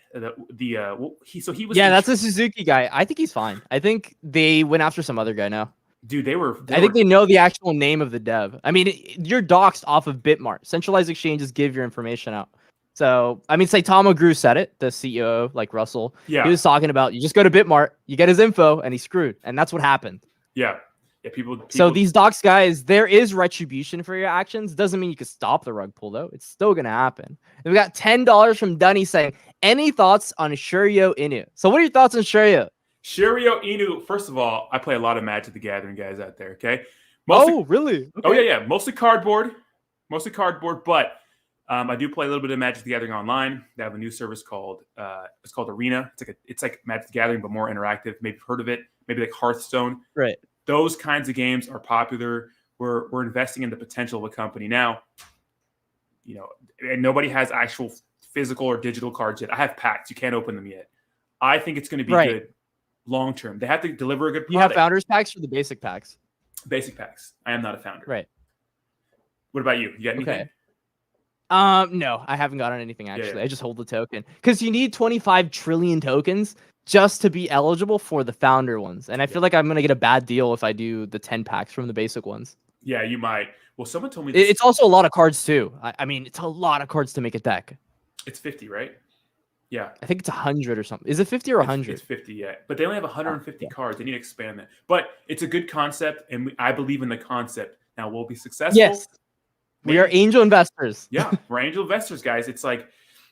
Speaker 2: He was.
Speaker 1: Yeah, that's a Tsuzuki guy. I think he's fine. I think they went after some other guy now.
Speaker 2: Dude, I
Speaker 1: think they know the actual name of the dev. I mean, you're doxxed off of Bitmart. Centralized exchanges give your information out. So, I mean, Saitama Gru said it, the CEO, like Russell.
Speaker 2: Yeah.
Speaker 1: He was talking about, you just go to Bitmart, you get his info, and he's screwed. And that's what happened.
Speaker 2: Yeah. Yeah, people.
Speaker 1: So these docs guys, there is retribution for your actions. Doesn't mean you can stop the rug pull, though. It's still going to happen. And we got $10 from Dunny saying, any thoughts on Shuryo Inu? So what are your thoughts on Shuryo?
Speaker 2: Shuryo Inu, first of all, I play a lot of Magic the Gathering guys out there, okay?
Speaker 1: Really? Okay.
Speaker 2: Oh, yeah. Mostly cardboard, but I do play a little bit of Magic the Gathering online. They have a new service called Arena. It's like Magic the Gathering, but more interactive. Maybe you've heard of it. Maybe like Hearthstone.
Speaker 1: Right.
Speaker 2: Those kinds of games are popular. We're investing in the potential of a company now. You know, and nobody has actual physical or digital cards yet. I have packs. You can't open them yet. I think it's going to be good long term. They have to deliver a good product.
Speaker 1: You have founders packs or the basic packs?
Speaker 2: Basic packs. I am not a founder.
Speaker 1: Right.
Speaker 2: What about you? You got anything?
Speaker 1: Okay. No, I haven't gotten anything actually.
Speaker 2: Yeah.
Speaker 1: I just hold the token because you need 25 trillion tokens just to be eligible for the founder ones. And I feel like I'm gonna get a bad deal if I do the 10 packs from the basic ones.
Speaker 2: Yeah, you might. Well, someone told me this.
Speaker 1: It's also a lot of cards too. I mean, it's a lot of cards to make a deck.
Speaker 2: It's 50, right? Yeah.
Speaker 1: I think it's 100 or something. Is it 50 or 100?
Speaker 2: It's 50, yeah. But they only have 150 cards. They need to expand that. But it's a good concept, and I believe in the concept. Now, will it be successful?
Speaker 1: Yes. We are angel investors.
Speaker 2: Yeah, we're angel investors, guys. It's like,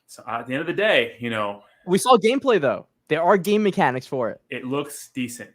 Speaker 2: so at the end of the day, you know.
Speaker 1: We saw gameplay, though. There are game mechanics for it.
Speaker 2: It looks decent.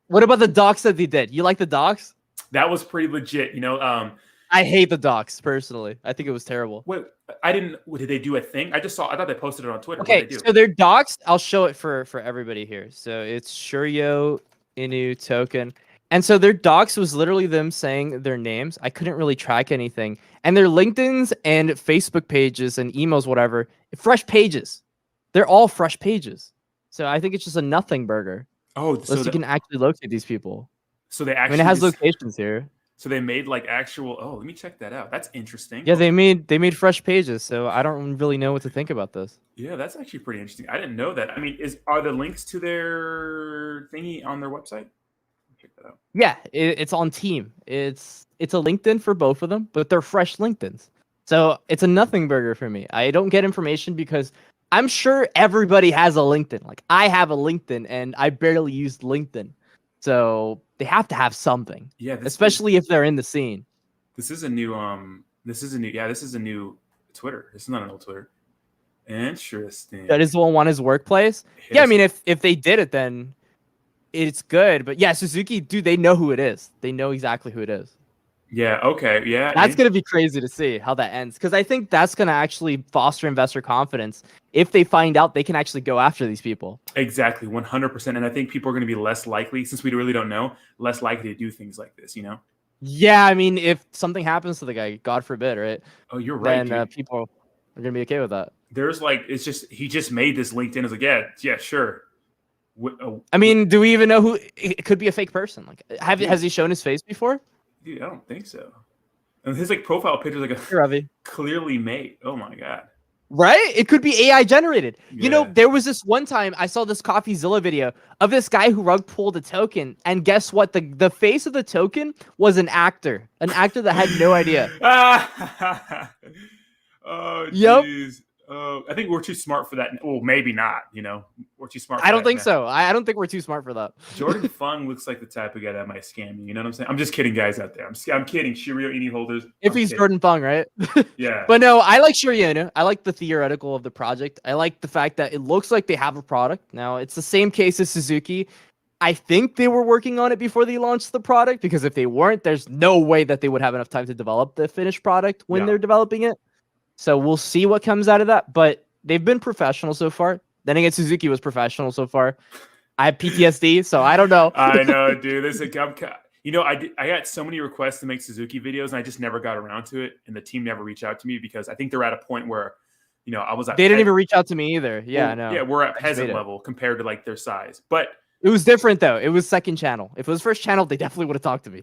Speaker 1: What about the docs that they did? You like the docs?
Speaker 2: That was pretty legit, you know.
Speaker 1: I hate the docs, personally. I think it was terrible.
Speaker 2: Wait, did they do a thing? I thought they posted it on Twitter.
Speaker 1: Okay, so they're docs. I'll show it for everybody here. So it's Shuryo Inu token. And so their docs was literally them saying their names. I couldn't really track anything. And their LinkedIn's and Facebook pages and emails, whatever, fresh pages. They're all fresh pages. So I think it's just a nothing burger.
Speaker 2: Oh,
Speaker 1: so you can actually locate these people.
Speaker 2: So they actually.
Speaker 1: I mean, it has locations here.
Speaker 2: So they made like actual. Oh, let me check that out. That's interesting.
Speaker 1: Yeah, they made fresh pages. So I don't really know what to think about this.
Speaker 2: Yeah, that's actually pretty interesting. I didn't know that. I mean, are the links to their thingy on their website? Check that out.
Speaker 1: Yeah, it's on Team. It's a LinkedIn for both of them, but they're fresh LinkedIns. So it's a nothing burger for me. I don't get information because I'm sure everybody has a LinkedIn. Like I have a LinkedIn and I barely used LinkedIn. So they have to have something.
Speaker 2: Yeah,
Speaker 1: especially if they're in the scene.
Speaker 2: This is a new this is a new Twitter. This is not an old Twitter. Interesting.
Speaker 1: That is the one on his workplace. Yeah, I mean if they did it then it's good. But yeah, Tsuzuki, dude, they know who it is. They know exactly who it is.
Speaker 2: Yeah, okay. Yeah.
Speaker 1: That's going to be crazy to see how that ends. Because I think that's going to actually foster investor confidence. If they find out, they can actually go after these people.
Speaker 2: Exactly, 100%. And I think people are going to be less likely, since we really don't know, less likely to do things like this, you know?
Speaker 1: Yeah, I mean, if something happens to the guy, God forbid, right?
Speaker 2: Oh, you're right,
Speaker 1: Then
Speaker 2: dude.
Speaker 1: people are gonna be okay with that.
Speaker 2: There's like, it's just he just made this LinkedIn. It's like, yeah, sure.
Speaker 1: I mean, do we even know who? It could be a fake person. Like, has he shown his face before?
Speaker 2: Dude, I don't think so. And his like profile picture is like a
Speaker 1: Hey, Ravi.
Speaker 2: clearly made. Oh my god.
Speaker 1: Right? It could be AI generated.
Speaker 2: Yeah.
Speaker 1: You know, there was this one time I saw this CoffeeZilla video of this guy who rug pulled a token, and guess what? The face of the token was an actor that had no idea.
Speaker 2: Oh,
Speaker 1: Yep.
Speaker 2: jeez. I think we're too smart for that. Well, maybe not. You know, we're too smart.
Speaker 1: I don't think so. I don't think we're too smart for that.
Speaker 2: Jordan Fung looks like the type of guy that might scam you. You know what I'm saying? I'm just kidding, guys out there. I'm kidding. Shirio Ini holders.
Speaker 1: If he's
Speaker 2: kidding.
Speaker 1: Jordan Fung, right?
Speaker 2: Yeah.
Speaker 1: But no, I like Shiryu. I like the theoretical of the project. I like the fact that it looks like they have a product. Now, it's the same case as Suzuki. I think they were working on it before they launched the product, because if they weren't, there's no way that they would have enough time to develop the finished product when they're developing it. So we'll see what comes out of that. But they've been professional so far. Then again, Suzuki was professional so far. I have PTSD, so I don't know.
Speaker 2: I know, dude. This is you know, I got so many requests to make Suzuki videos, and I just never got around to it. And the team never reached out to me because I think they're at a point where, you know, I was at.
Speaker 1: They didn't even reach out to me either. Yeah, I know.
Speaker 2: Yeah, we're at peasant level compared to like their size, but
Speaker 1: it was different though. It was second channel. If it was first channel, they definitely would have talked to me.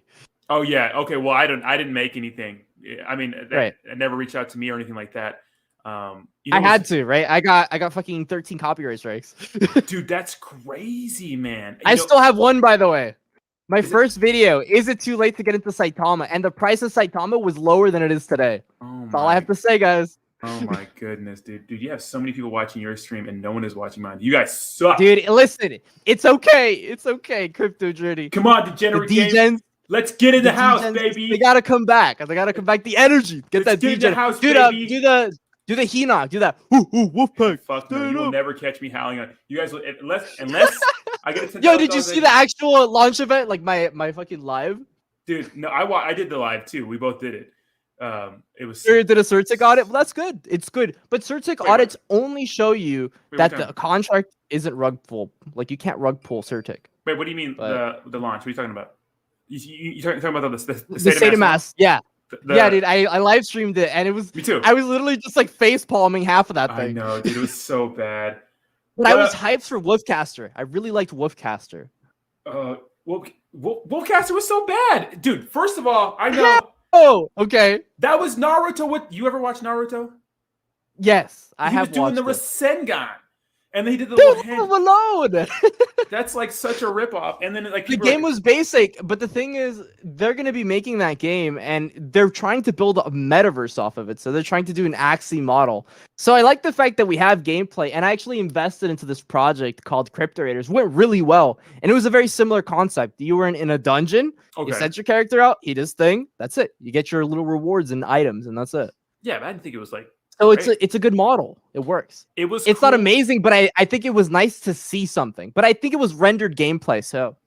Speaker 2: Oh yeah, okay. Well, I didn't make anything. I mean,
Speaker 1: right.
Speaker 2: It never reached out to me or anything like that.
Speaker 1: You know, I had to, right? I got fucking 13 copyright strikes.
Speaker 2: Dude, that's crazy, man.
Speaker 1: I still have one, by the way. My first video, is it too late to get into Saitama? And the price of Saitama was lower than it is today. That's all I have to say, guys.
Speaker 2: Oh my goodness, dude. Dude, you have so many people watching your stream and no one is watching mine. You guys suck.
Speaker 1: Dude, listen. It's okay. It's okay, Crypto Journey.
Speaker 2: Come on, Degenerate Games. Let's get in the house, baby.
Speaker 1: They gotta come back. They gotta come back. The energy. Get that
Speaker 2: DJ. House,
Speaker 1: do the Hinock. Do that. Wolfpack.
Speaker 2: Fuck no. You will never catch me howling on you guys. Unless I get a
Speaker 1: Yo, did you see the actual launch event? Like my fucking live?
Speaker 2: Dude, no, I did the live too. We both did it. It was.
Speaker 1: Did a Certic audit? Well, that's good. It's good. But Certic audits only show you that the contract isn't rug pull. Like you can't rug pull Certic.
Speaker 2: Wait, what do you mean the launch? What are you talking about? You talking about the
Speaker 1: Saitama? Yeah. Yeah, dude, I live streamed it and it was.
Speaker 2: Me too.
Speaker 1: I was literally just like face palming half of that thing.
Speaker 2: I know, dude. It was so bad.
Speaker 1: But I was hyped for Wolfcaster. I really liked Wolfcaster.
Speaker 2: Wolfcaster was so bad, dude. First of all, I know.
Speaker 1: Oh, okay.
Speaker 2: That was Naruto. What you ever watch Naruto?
Speaker 1: Yes, I have.
Speaker 2: He was doing the Rasengan, and then he did the
Speaker 1: little hand. Alone.
Speaker 2: That's like such a ripoff. And then like
Speaker 1: the game was basic, but the thing is, they're gonna be making that game, and they're trying to build a metaverse off of it. So they're trying to do an Axie model. So I like the fact that we have gameplay, and I actually invested into this project called Cryptorators. Went really well, and it was a very similar concept. You were in a dungeon. Okay. You sent your character out. He does thing. That's it. You get your little rewards and items, and that's it.
Speaker 2: Yeah, but I didn't think it was like.
Speaker 1: So it's a good model. It works. It's not amazing, but I think it was nice to see something. But I think it was rendered gameplay. So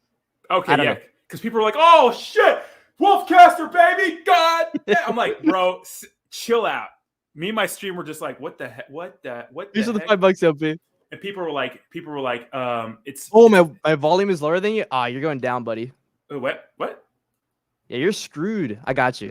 Speaker 2: okay, yeah, because people were like, "Oh shit, Wolfcaster, baby, God!" Yeah. I'm like, bro, chill out. Me and my stream were just like, "What the heck? What the?
Speaker 1: These are the $5, LP."
Speaker 2: And people were like, "It's
Speaker 1: my volume is lower than you. You're going down, buddy."
Speaker 2: What?
Speaker 1: Yeah, you're screwed. I got you.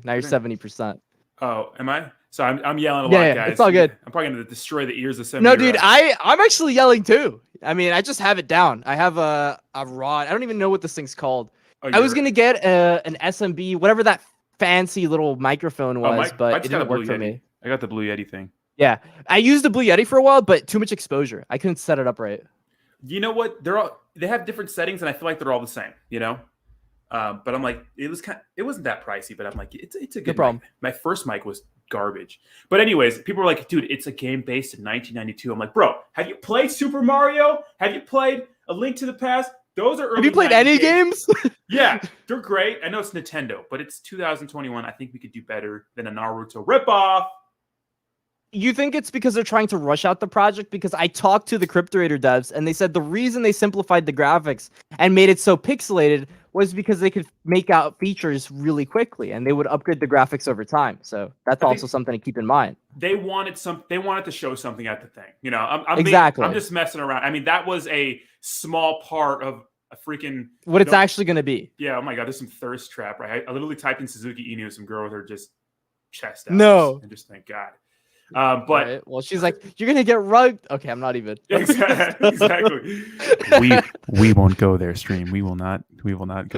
Speaker 1: Now you're 70%.
Speaker 2: Oh, am I? So I'm yelling a lot, guys.
Speaker 1: It's all good.
Speaker 2: I'm probably gonna destroy the ears of some.
Speaker 1: No, dude, I'm actually yelling too. I mean, I just have it down. I have a rod. I don't even know what this thing's called. I was gonna get an SMB, whatever that fancy little microphone was, but it didn't work for me.
Speaker 2: I got the Blue Yeti thing.
Speaker 1: Yeah, I used the Blue Yeti for a while, but too much exposure. I couldn't set it up right.
Speaker 2: You know what? They have different settings, and I feel like they're all the same. You know. But I'm like, it wasn't that pricey, but I'm like, it's a good
Speaker 1: problem.
Speaker 2: My first mic was garbage. But anyways, people were like, dude, it's a game based in 1992. I'm like, bro, have you played Super Mario? Have you played A Link to the Past? Those are early.
Speaker 1: Have you played any games?
Speaker 2: Yeah, they're great. I know it's Nintendo, but it's 2021. I think we could do better than a Naruto ripoff.
Speaker 1: You think it's because they're trying to rush out the project? Because I talked to the Cryptorator devs, and they said the reason they simplified the graphics and made it so pixelated was because they could make out features really quickly, and they would upgrade the graphics over time. So that's also something to keep in mind.
Speaker 2: They wanted to show something at the thing. You know, I'm
Speaker 1: exactly.
Speaker 2: I'm just messing around. I mean, that was a small part of a freaking
Speaker 1: what it's actually going to be.
Speaker 2: Yeah. Oh my God. There's some thirst trap. Right. I literally typed in Tsuzuki Inu, some girl with her just chest out.
Speaker 1: No.
Speaker 2: And just thank God. But
Speaker 1: right. Well, she's like, you're gonna get rugged. Okay, I'm not even.
Speaker 2: Exactly. we won't go there. Stream. We will not go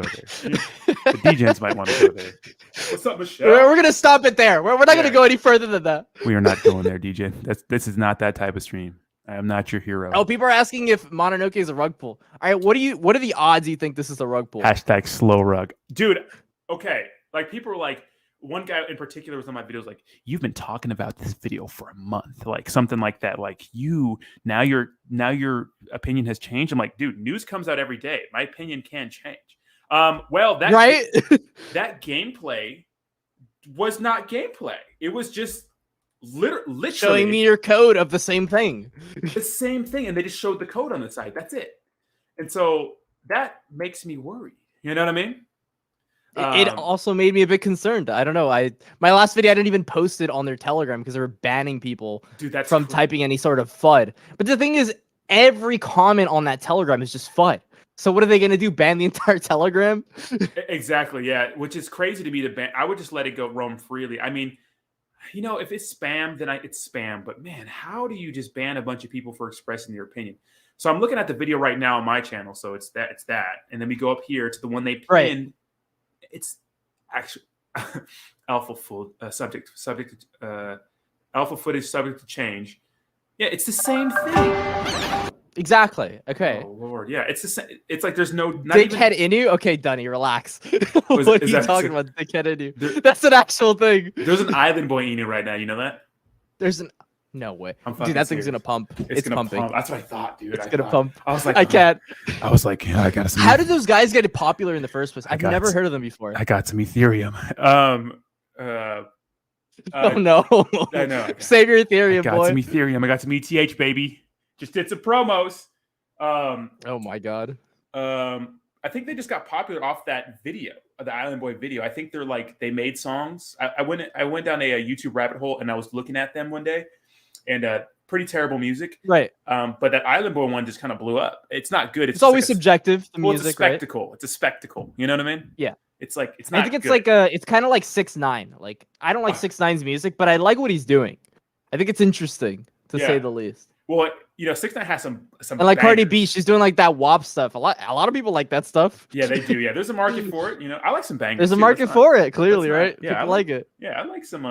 Speaker 2: there. The DJs might want to go there. What's up, Michelle?
Speaker 1: We're gonna stop it there. We're not gonna go any further than that.
Speaker 2: We are not going there, DJ. This is not that type of stream. I am not your hero.
Speaker 1: Oh, people are asking if Mononoke is a rug pull. All right, what are the odds you think this is a rug pull?
Speaker 2: # slow rug, dude. Okay, like people are like. One guy in particular was on my videos like, you've been talking about this video for a month, like something like that. Like now your opinion has changed. I'm like, dude, news comes out every day. My opinion can change. Well, that
Speaker 1: right?
Speaker 2: that gameplay was not gameplay. It was just literally
Speaker 1: showing me your code of the same thing.
Speaker 2: The same thing, and they just showed the code on the site. That's it. And so that makes me worried. You know what I mean?
Speaker 1: It also made me a bit concerned. I don't know. My last video, I didn't even post it on their Telegram because they were banning people from typing any sort of FUD. But the thing is, every comment on that Telegram is just FUD. So what are they going to do? Ban the entire Telegram?
Speaker 2: Exactly. Yeah. Which is crazy to me to ban. I would just let it go roam freely. I mean, you know, if it's spam, then it's spam. But man, how do you just ban a bunch of people for expressing their opinion? So I'm looking at the video right now on my channel. So it's that. And then we go up here to the one they pinned.
Speaker 1: Right.
Speaker 2: It's actually alpha subject alpha footage subject to change. Yeah, it's the same thing.
Speaker 1: Exactly. Okay.
Speaker 2: Oh Lord, yeah, it's the same. It's like there's no
Speaker 1: dickhead Inu. Okay, Dunny, relax. What are you talking about, dickhead Inu? That's an actual thing.
Speaker 2: There's an Island Boy Inu right now. You know that?
Speaker 1: No way.
Speaker 2: Dude,
Speaker 1: that thing's gonna pump. It's gonna pumping.
Speaker 2: Pump. That's what I thought, dude.
Speaker 1: It's gonna pump.
Speaker 2: I was like,
Speaker 1: I can't.
Speaker 2: I was like, yeah, I got some.
Speaker 1: How did those guys get popular in the first place? I've never heard of them before.
Speaker 2: I got some Ethereum.
Speaker 1: Oh no.
Speaker 2: I know.
Speaker 1: Save your Ethereum,
Speaker 2: I got some Ethereum. I got some ETH, baby. Just did some promos.
Speaker 1: Oh my God.
Speaker 2: I think they just got popular off that video, the Island Boy video. I think they made songs. I went down a YouTube rabbit hole and I was looking at them one day, and pretty terrible music.
Speaker 1: Right.
Speaker 2: But that Island Boy one just kind of blew up. It's not good.
Speaker 1: It's always subjective. The music,
Speaker 2: it's a spectacle. Right? It's a spectacle. You know what I mean?
Speaker 1: Yeah.
Speaker 2: It's like it's not.
Speaker 1: I think it's good. It's kind of like 6ix9ine. Like I don't like 6ix9ine's music, but I like what he's doing. I think it's interesting to say the least.
Speaker 2: Well, you know, 6ix9ine has some
Speaker 1: and like bangers. Cardi B, she's doing like that WAP stuff. A lot of people like that stuff.
Speaker 2: Yeah, they do. Yeah, there's a market for it. You know, I like some bangers.
Speaker 1: There's a market for it, clearly, right?
Speaker 2: Yeah, I
Speaker 1: like it.
Speaker 2: Yeah, I like some.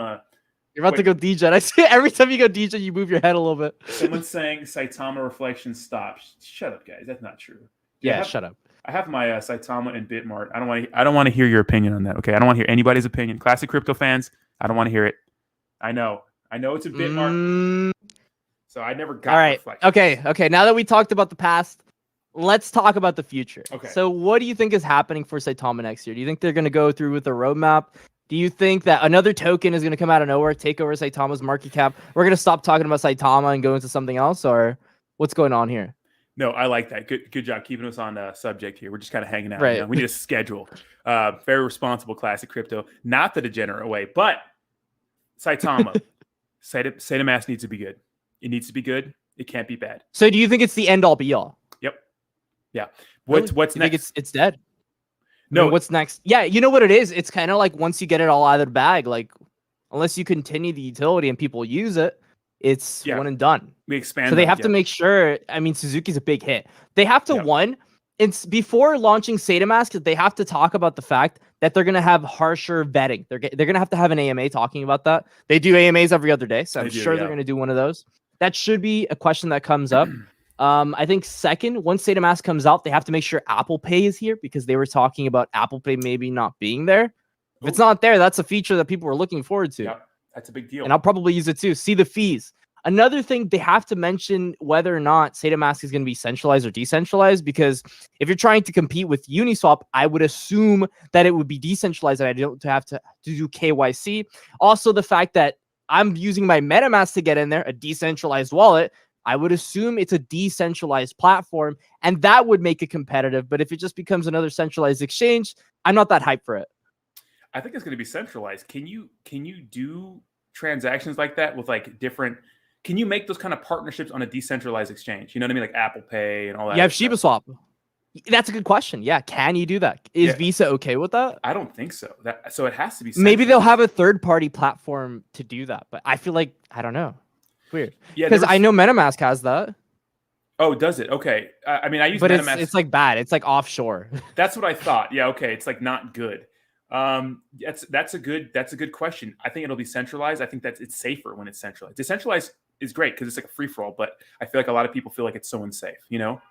Speaker 1: You're about to go DJ. I see every time you go DJ, you move your head a little bit.
Speaker 2: Someone's saying Saitama reflection stops. Shut up, guys. That's not true.
Speaker 1: Yeah, shut up.
Speaker 2: I have my Saitama and Bitmart. I don't want to hear your opinion on that. Okay, I don't want to hear anybody's opinion. Classic crypto fans, I don't want to hear it. I know it's a Bitmart. So I never got.
Speaker 1: All right. Reflection. Okay. Now that we talked about the past, let's talk about the future.
Speaker 2: Okay.
Speaker 1: So what do you think is happening for Saitama next year? Do you think they're going to go through with the roadmap? Do you think that another token is going to come out of nowhere, take over Saitama's market cap? We're going to stop talking about Saitama and go into something else, or what's going on here?
Speaker 2: No, I like that. Good job keeping us on the subject here. We're just kind of hanging out.
Speaker 1: Right.
Speaker 2: You know? We need a schedule. Very responsible classic crypto, not the degenerate way, but Saitama. Saitama needs to be good. It needs to be good. It can't be bad.
Speaker 1: So do you think it's the end all be all?
Speaker 2: Yep. Yeah.
Speaker 1: Really?
Speaker 2: What's
Speaker 1: you
Speaker 2: next?
Speaker 1: Think it's dead?
Speaker 2: No.
Speaker 1: I mean, what's next? Yeah, you know what it is? It's kind of like once you get it all out of the bag, like unless you continue the utility and people use it, it's one and done.
Speaker 2: We expand.
Speaker 1: So they have to make sure. I mean, Suzuki's a big hit. They have to It's before launching Saitama, they have to talk about the fact that they're going to have harsher vetting. They're going to have an AMA talking about that. They do AMAs every other day, so I'm sure they're going to do one of those. That should be a question that comes up. I think second, once Saitama comes out, they have to make sure Apple Pay is here because they were talking about Apple Pay maybe not being there. If it's not there, that's a feature that people are looking forward to.
Speaker 2: Yeah, that's a big deal.
Speaker 1: And I'll probably use it too. See the fees. Another thing, they have to mention whether or not Saitama is going to be centralized or decentralized, because if you're trying to compete with Uniswap, I would assume that it would be decentralized and I don't have to do KYC. Also, the fact that I'm using my MetaMask to get in there, a decentralized wallet, I would assume it's a decentralized platform, and that would make it competitive. But if it just becomes another centralized exchange, I'm not that hyped for it.
Speaker 2: I think it's going to be centralized. Can you do transactions like that with like different? Can you make those kind of partnerships on a decentralized exchange? You know what I mean, like Apple Pay and all that.
Speaker 1: You have ShibaSwap. That's a good question. Yeah, can you do that? Is Visa okay with that?
Speaker 2: I don't think so. So it has to be.
Speaker 1: Maybe they'll have a third-party platform to do that, but I feel like I don't know. Weird. Yeah, because I know MetaMask has that.
Speaker 2: Oh, does it? Okay. I mean, I use
Speaker 1: but
Speaker 2: MetaMask.
Speaker 1: It's like bad. It's like offshore.
Speaker 2: That's what I thought. Yeah. Okay. It's like not good. That's a good question. I think it'll be centralized. I think that it's safer when it's centralized. Decentralized is great because it's like a free for all, but I feel like a lot of people feel like it's so unsafe. You know.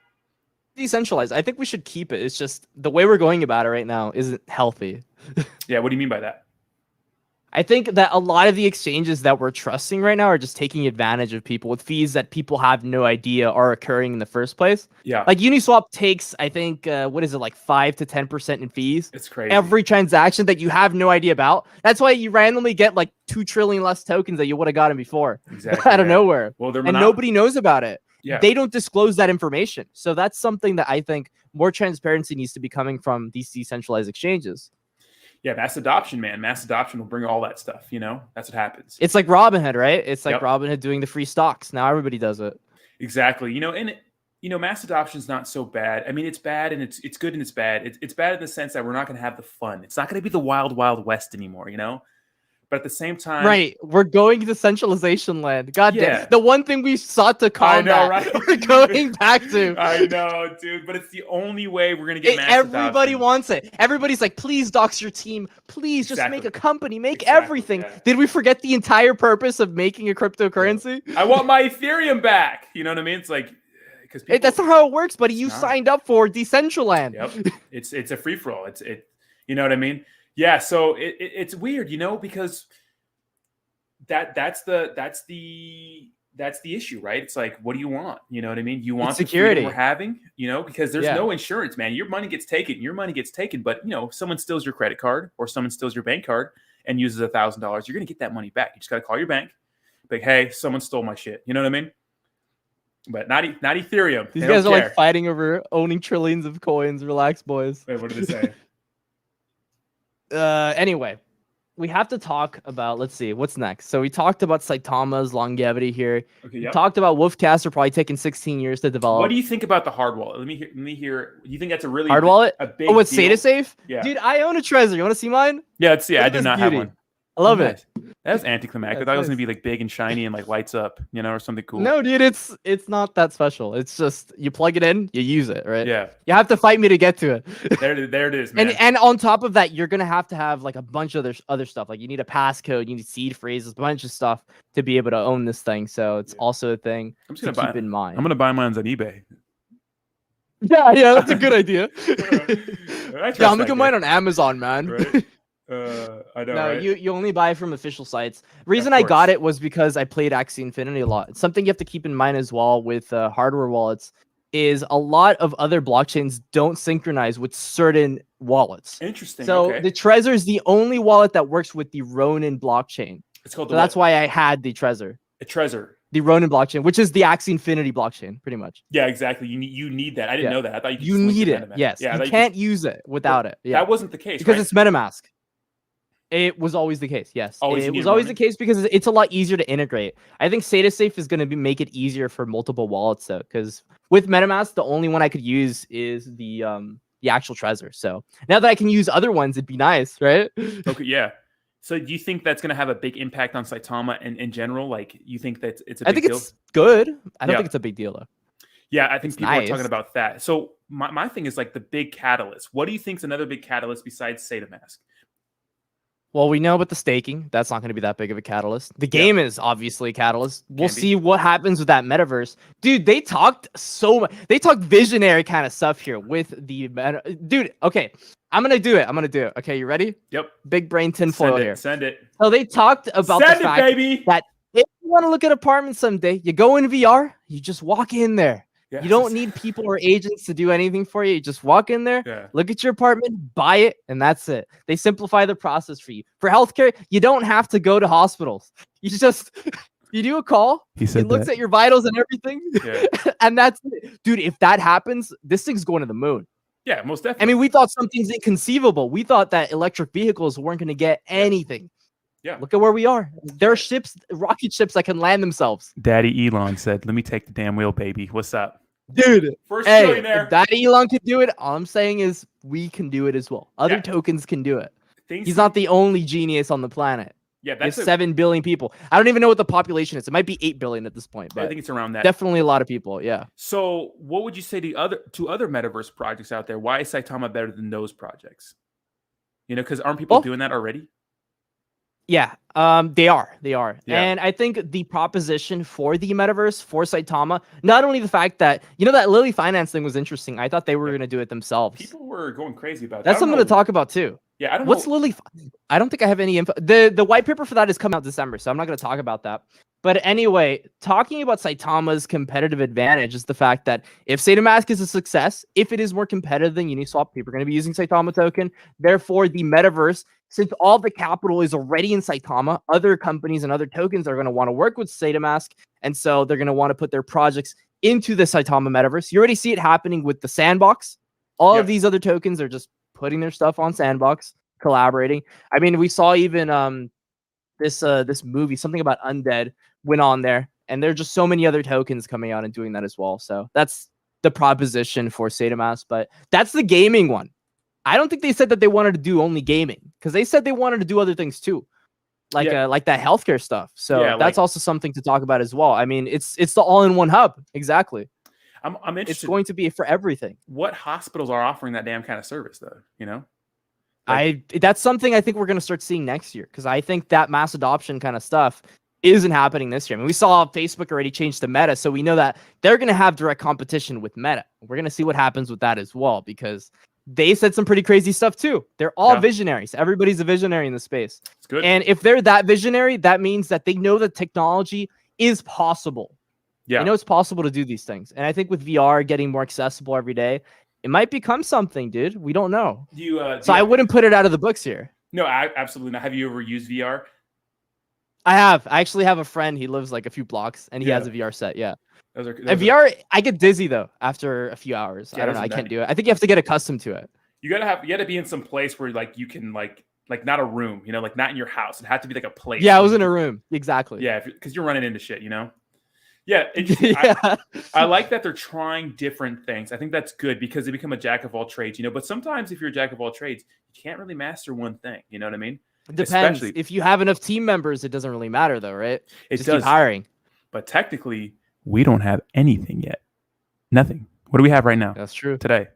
Speaker 1: Decentralized. I think we should keep it. It's just the way we're going about it right now isn't healthy.
Speaker 2: Yeah. What do you mean by that?
Speaker 1: I think that a lot of the exchanges that we're trusting right now are just taking advantage of people with fees that people have no idea are occurring in the first place.
Speaker 2: Yeah.
Speaker 1: Like Uniswap takes, I think, what is it, like 5 to 10% in fees?
Speaker 2: It's crazy.
Speaker 1: Every transaction that you have no idea about. That's why you randomly get like 2 trillion less tokens that you would have gotten before.
Speaker 2: Exactly.
Speaker 1: Out of nowhere.
Speaker 2: Well,
Speaker 1: and nobody knows about it.
Speaker 2: Yeah.
Speaker 1: They don't disclose that information. So that's something that I think more transparency needs to be coming from these decentralized exchanges.
Speaker 2: Yeah, mass adoption, man. Mass adoption will bring all that stuff. You know, that's what happens.
Speaker 1: It's like Robinhood, right? It's like Robinhood doing the free stocks. Now everybody does it.
Speaker 2: Exactly. You know, and mass adoption is not so bad. I mean, it's bad and it's good and it's bad. It's bad in the sense that we're not going to have the fun. It's not going to be the wild, wild west anymore. You know. But at the same time,
Speaker 1: right, we're going to centralization land. God damn, the one thing we sought to combat,
Speaker 2: I know, right?
Speaker 1: We're going back to.
Speaker 2: I know, dude, but it's the only way we're gonna get mass
Speaker 1: everybody
Speaker 2: adoption.
Speaker 1: Wants it. Everybody's like, please dox your team. Please just make a company, make everything.
Speaker 2: Yeah.
Speaker 1: Did we forget the entire purpose of making a cryptocurrency?
Speaker 2: I want my Ethereum back. You know what I mean? It's like because
Speaker 1: that's not how it works, buddy. You signed up for Decentraland.
Speaker 2: Yep, it's a free for all. You know what I mean? Yeah, so it's weird, you know, because that's the issue, right? It's like, what do you want? You know what I mean? You want
Speaker 1: security
Speaker 2: we're having, you know, because there's no insurance, man. Your money gets taken, but you know, someone steals your credit card or someone steals your bank card and uses $1,000, you're gonna get that money back. You just gotta call your bank, like, hey, someone stole my shit. You know what I mean? But not Ethereum.
Speaker 1: These guys are like fighting over owning trillions of coins. Relax, boys.
Speaker 2: Wait, what did it say?
Speaker 1: Anyway, we have to talk about, let's see, what's next? So we talked about Saitama's longevity here.
Speaker 2: Okay,
Speaker 1: we talked about Wolfcaster probably taking 16 years to develop.
Speaker 2: What do you think about the hard wallet? Let me hear. Do you think that's a really
Speaker 1: hard wallet?
Speaker 2: A big
Speaker 1: it's
Speaker 2: deal?
Speaker 1: SataSafe?
Speaker 2: Yeah.
Speaker 1: Dude, I own a Trezor. You want to see mine?
Speaker 2: Yeah, let's see. I do not have one.
Speaker 1: I love it.
Speaker 2: That was anticlimactic. I thought it was gonna be like big and shiny and like lights up, you know, or something cool.
Speaker 1: No, dude, it's not that special. It's just you plug it in, you use it, right?
Speaker 2: Yeah.
Speaker 1: You have to fight me to get to it.
Speaker 2: There it is, man.
Speaker 1: And on top of that, you're gonna have to have like a bunch of other stuff. Like you need a passcode, you need seed phrases, a bunch of stuff to be able to own this thing. So it's also a thing to keep in mind.
Speaker 2: I'm gonna buy mine on eBay.
Speaker 1: Yeah, that's a good idea. I'm looking mine on Amazon, man.
Speaker 2: Right? I know.
Speaker 1: No,
Speaker 2: right?
Speaker 1: you only buy from official sites. Reason I got it was because I played Axie Infinity a lot. It's something you have to keep in mind as well with hardware wallets is a lot of other blockchains don't synchronize with certain wallets.
Speaker 2: Interesting.
Speaker 1: So the Trezor is the only wallet that works with the Ronin blockchain.
Speaker 2: It's called.
Speaker 1: So that's why I had the Trezor.
Speaker 2: A Trezor.
Speaker 1: The Ronin blockchain, which is the Axie Infinity blockchain, pretty much.
Speaker 2: Yeah, exactly. You need that. I didn't know that. I thought
Speaker 1: you need it. Yes.
Speaker 2: Yeah,
Speaker 1: you can't use it without it. Yeah.
Speaker 2: That wasn't the case
Speaker 1: because it's MetaMask. It was always the case. Yes, it was always the case because it's a lot easier to integrate. I think SataSafe is going to make it easier for multiple wallets though, because with MetaMask, the only one I could use is the actual Trezor. So now that I can use other ones, it'd be nice, right?
Speaker 2: Okay, yeah. So do you think that's going to have a big impact on Saitama in general? Like, you think that it's a big deal?
Speaker 1: It's good. I don't think it's a big deal though.
Speaker 2: Yeah, I think people are talking about that. So my thing is like the big catalyst. What do you think is another big catalyst besides SataMask?
Speaker 1: Well, we know about the staking. That's not going to be that big of a catalyst. The game is obviously a catalyst. We'll see what happens with that metaverse. Dude, they talked so much. They talked visionary kind of stuff here with the dude, okay. I'm going to do it. Okay, you ready?
Speaker 2: Yep.
Speaker 1: Big brain tinfoil here.
Speaker 2: Send it.
Speaker 1: So they talked about the fact that if you want to look at apartments someday, you go in VR, you just walk in there. Yes. You don't need people or agents to do anything for you. You just walk in there, look at your apartment, buy it, and that's it. They simplify the process for you. For healthcare, you don't have to go to hospitals. You just you do a call. He looks at your vitals and everything, and that's it. Dude, if that happens, this thing's going to the moon.
Speaker 2: Yeah, most definitely.
Speaker 1: I mean, we thought something's inconceivable. We thought that electric vehicles weren't going to get anything.
Speaker 2: Yeah.
Speaker 1: Look at where we are. There are ships, rocket ships that can land themselves.
Speaker 2: Daddy Elon said, "Let me take the damn wheel, baby. What's up?"
Speaker 1: Dude,
Speaker 2: First
Speaker 1: hey,
Speaker 2: trillionaire.
Speaker 1: if that Elon could do it, all I'm saying is we can do it as well. Other tokens can do it. He's not the only genius on the planet.
Speaker 2: Yeah,
Speaker 1: that's 7 billion people. I don't even know what the population is. It might be 8 billion at this point, but
Speaker 2: I think it's around that.
Speaker 1: Definitely a lot of people. Yeah.
Speaker 2: So, what would you say to other metaverse projects out there? Why is Saitama better than those projects? You know, because aren't people doing that already?
Speaker 1: Yeah, they are. Yeah.
Speaker 2: And
Speaker 1: I think the proposition for the metaverse for Saitama, not only the fact that, that Lily Finance thing was interesting. I thought they were going to do it themselves.
Speaker 2: People were going crazy about that.
Speaker 1: That's something to talk about too.
Speaker 2: Yeah, I don't know.
Speaker 1: What's Lily? I don't think I have any info. The white paper for that is coming out December, so I'm not going to talk about that. But anyway, talking about Saitama's competitive advantage is the fact that if SaitaMask is a success, if it is more competitive than Uniswap, people are going to be using Saitama token. Therefore, the metaverse, since all the capital is already in Saitama, other companies and other tokens are going to want to work with SaitaMask, and so they're going to want to put their projects into the Saitama metaverse. You already see it happening with the Sandbox. All of these other tokens are just putting their stuff on Sandbox, collaborating. I mean, we saw even this movie, something about Undead, went on there, and there are just so many other tokens coming out and doing that as well. So that's the proposition for SaitaMask, but that's the gaming one. I don't think they said that they wanted to do only gaming, because they said they wanted to do other things too, like that healthcare stuff. So that's also something to talk about as well. I mean, it's the all-in-one hub. Exactly.
Speaker 2: I'm interested.
Speaker 1: It's going to be for everything.
Speaker 2: What hospitals are offering that damn kind of service, though? You know,
Speaker 1: that's something I think we're going to start seeing next year, because I think that mass adoption kind of stuff isn't happening this year. I mean, we saw Facebook already change to Meta, so we know that they're going to have direct competition with Meta. We're going to see what happens with that as well, because they said some pretty crazy stuff too. They're all visionaries. Everybody's a visionary in the space.
Speaker 2: It's good.
Speaker 1: And if they're that visionary, that means that they know that technology is possible.
Speaker 2: Yeah.
Speaker 1: They know it's possible to do these things. And I think with VR getting more accessible every day, it might become something, dude. We don't know. I wouldn't put it out of the books here.
Speaker 2: No, absolutely not. Have you ever used VR?
Speaker 1: I have. I actually have a friend. He lives like a few blocks, and he has a VR set. Yeah.
Speaker 2: VR,
Speaker 1: I get dizzy though after a few hours. I don't know. I can't do it. I think you have to get accustomed to it.
Speaker 2: You gotta be in some place where like you can like not a room, like not in your house. It had to be like a place.
Speaker 1: Yeah, I was in a room. Exactly.
Speaker 2: Yeah, because you're running into shit, Yeah, I like that they're trying different things. I think that's good because they become a jack of all trades, But sometimes if you're a jack of all trades, you can't really master one thing. You know what I mean?
Speaker 1: It depends. If you have enough team members, it doesn't really matter, though, right?
Speaker 2: Just
Speaker 1: keep hiring.
Speaker 2: But technically, we don't have anything yet. Nothing. What do we have right now?
Speaker 1: That's true.
Speaker 2: Today,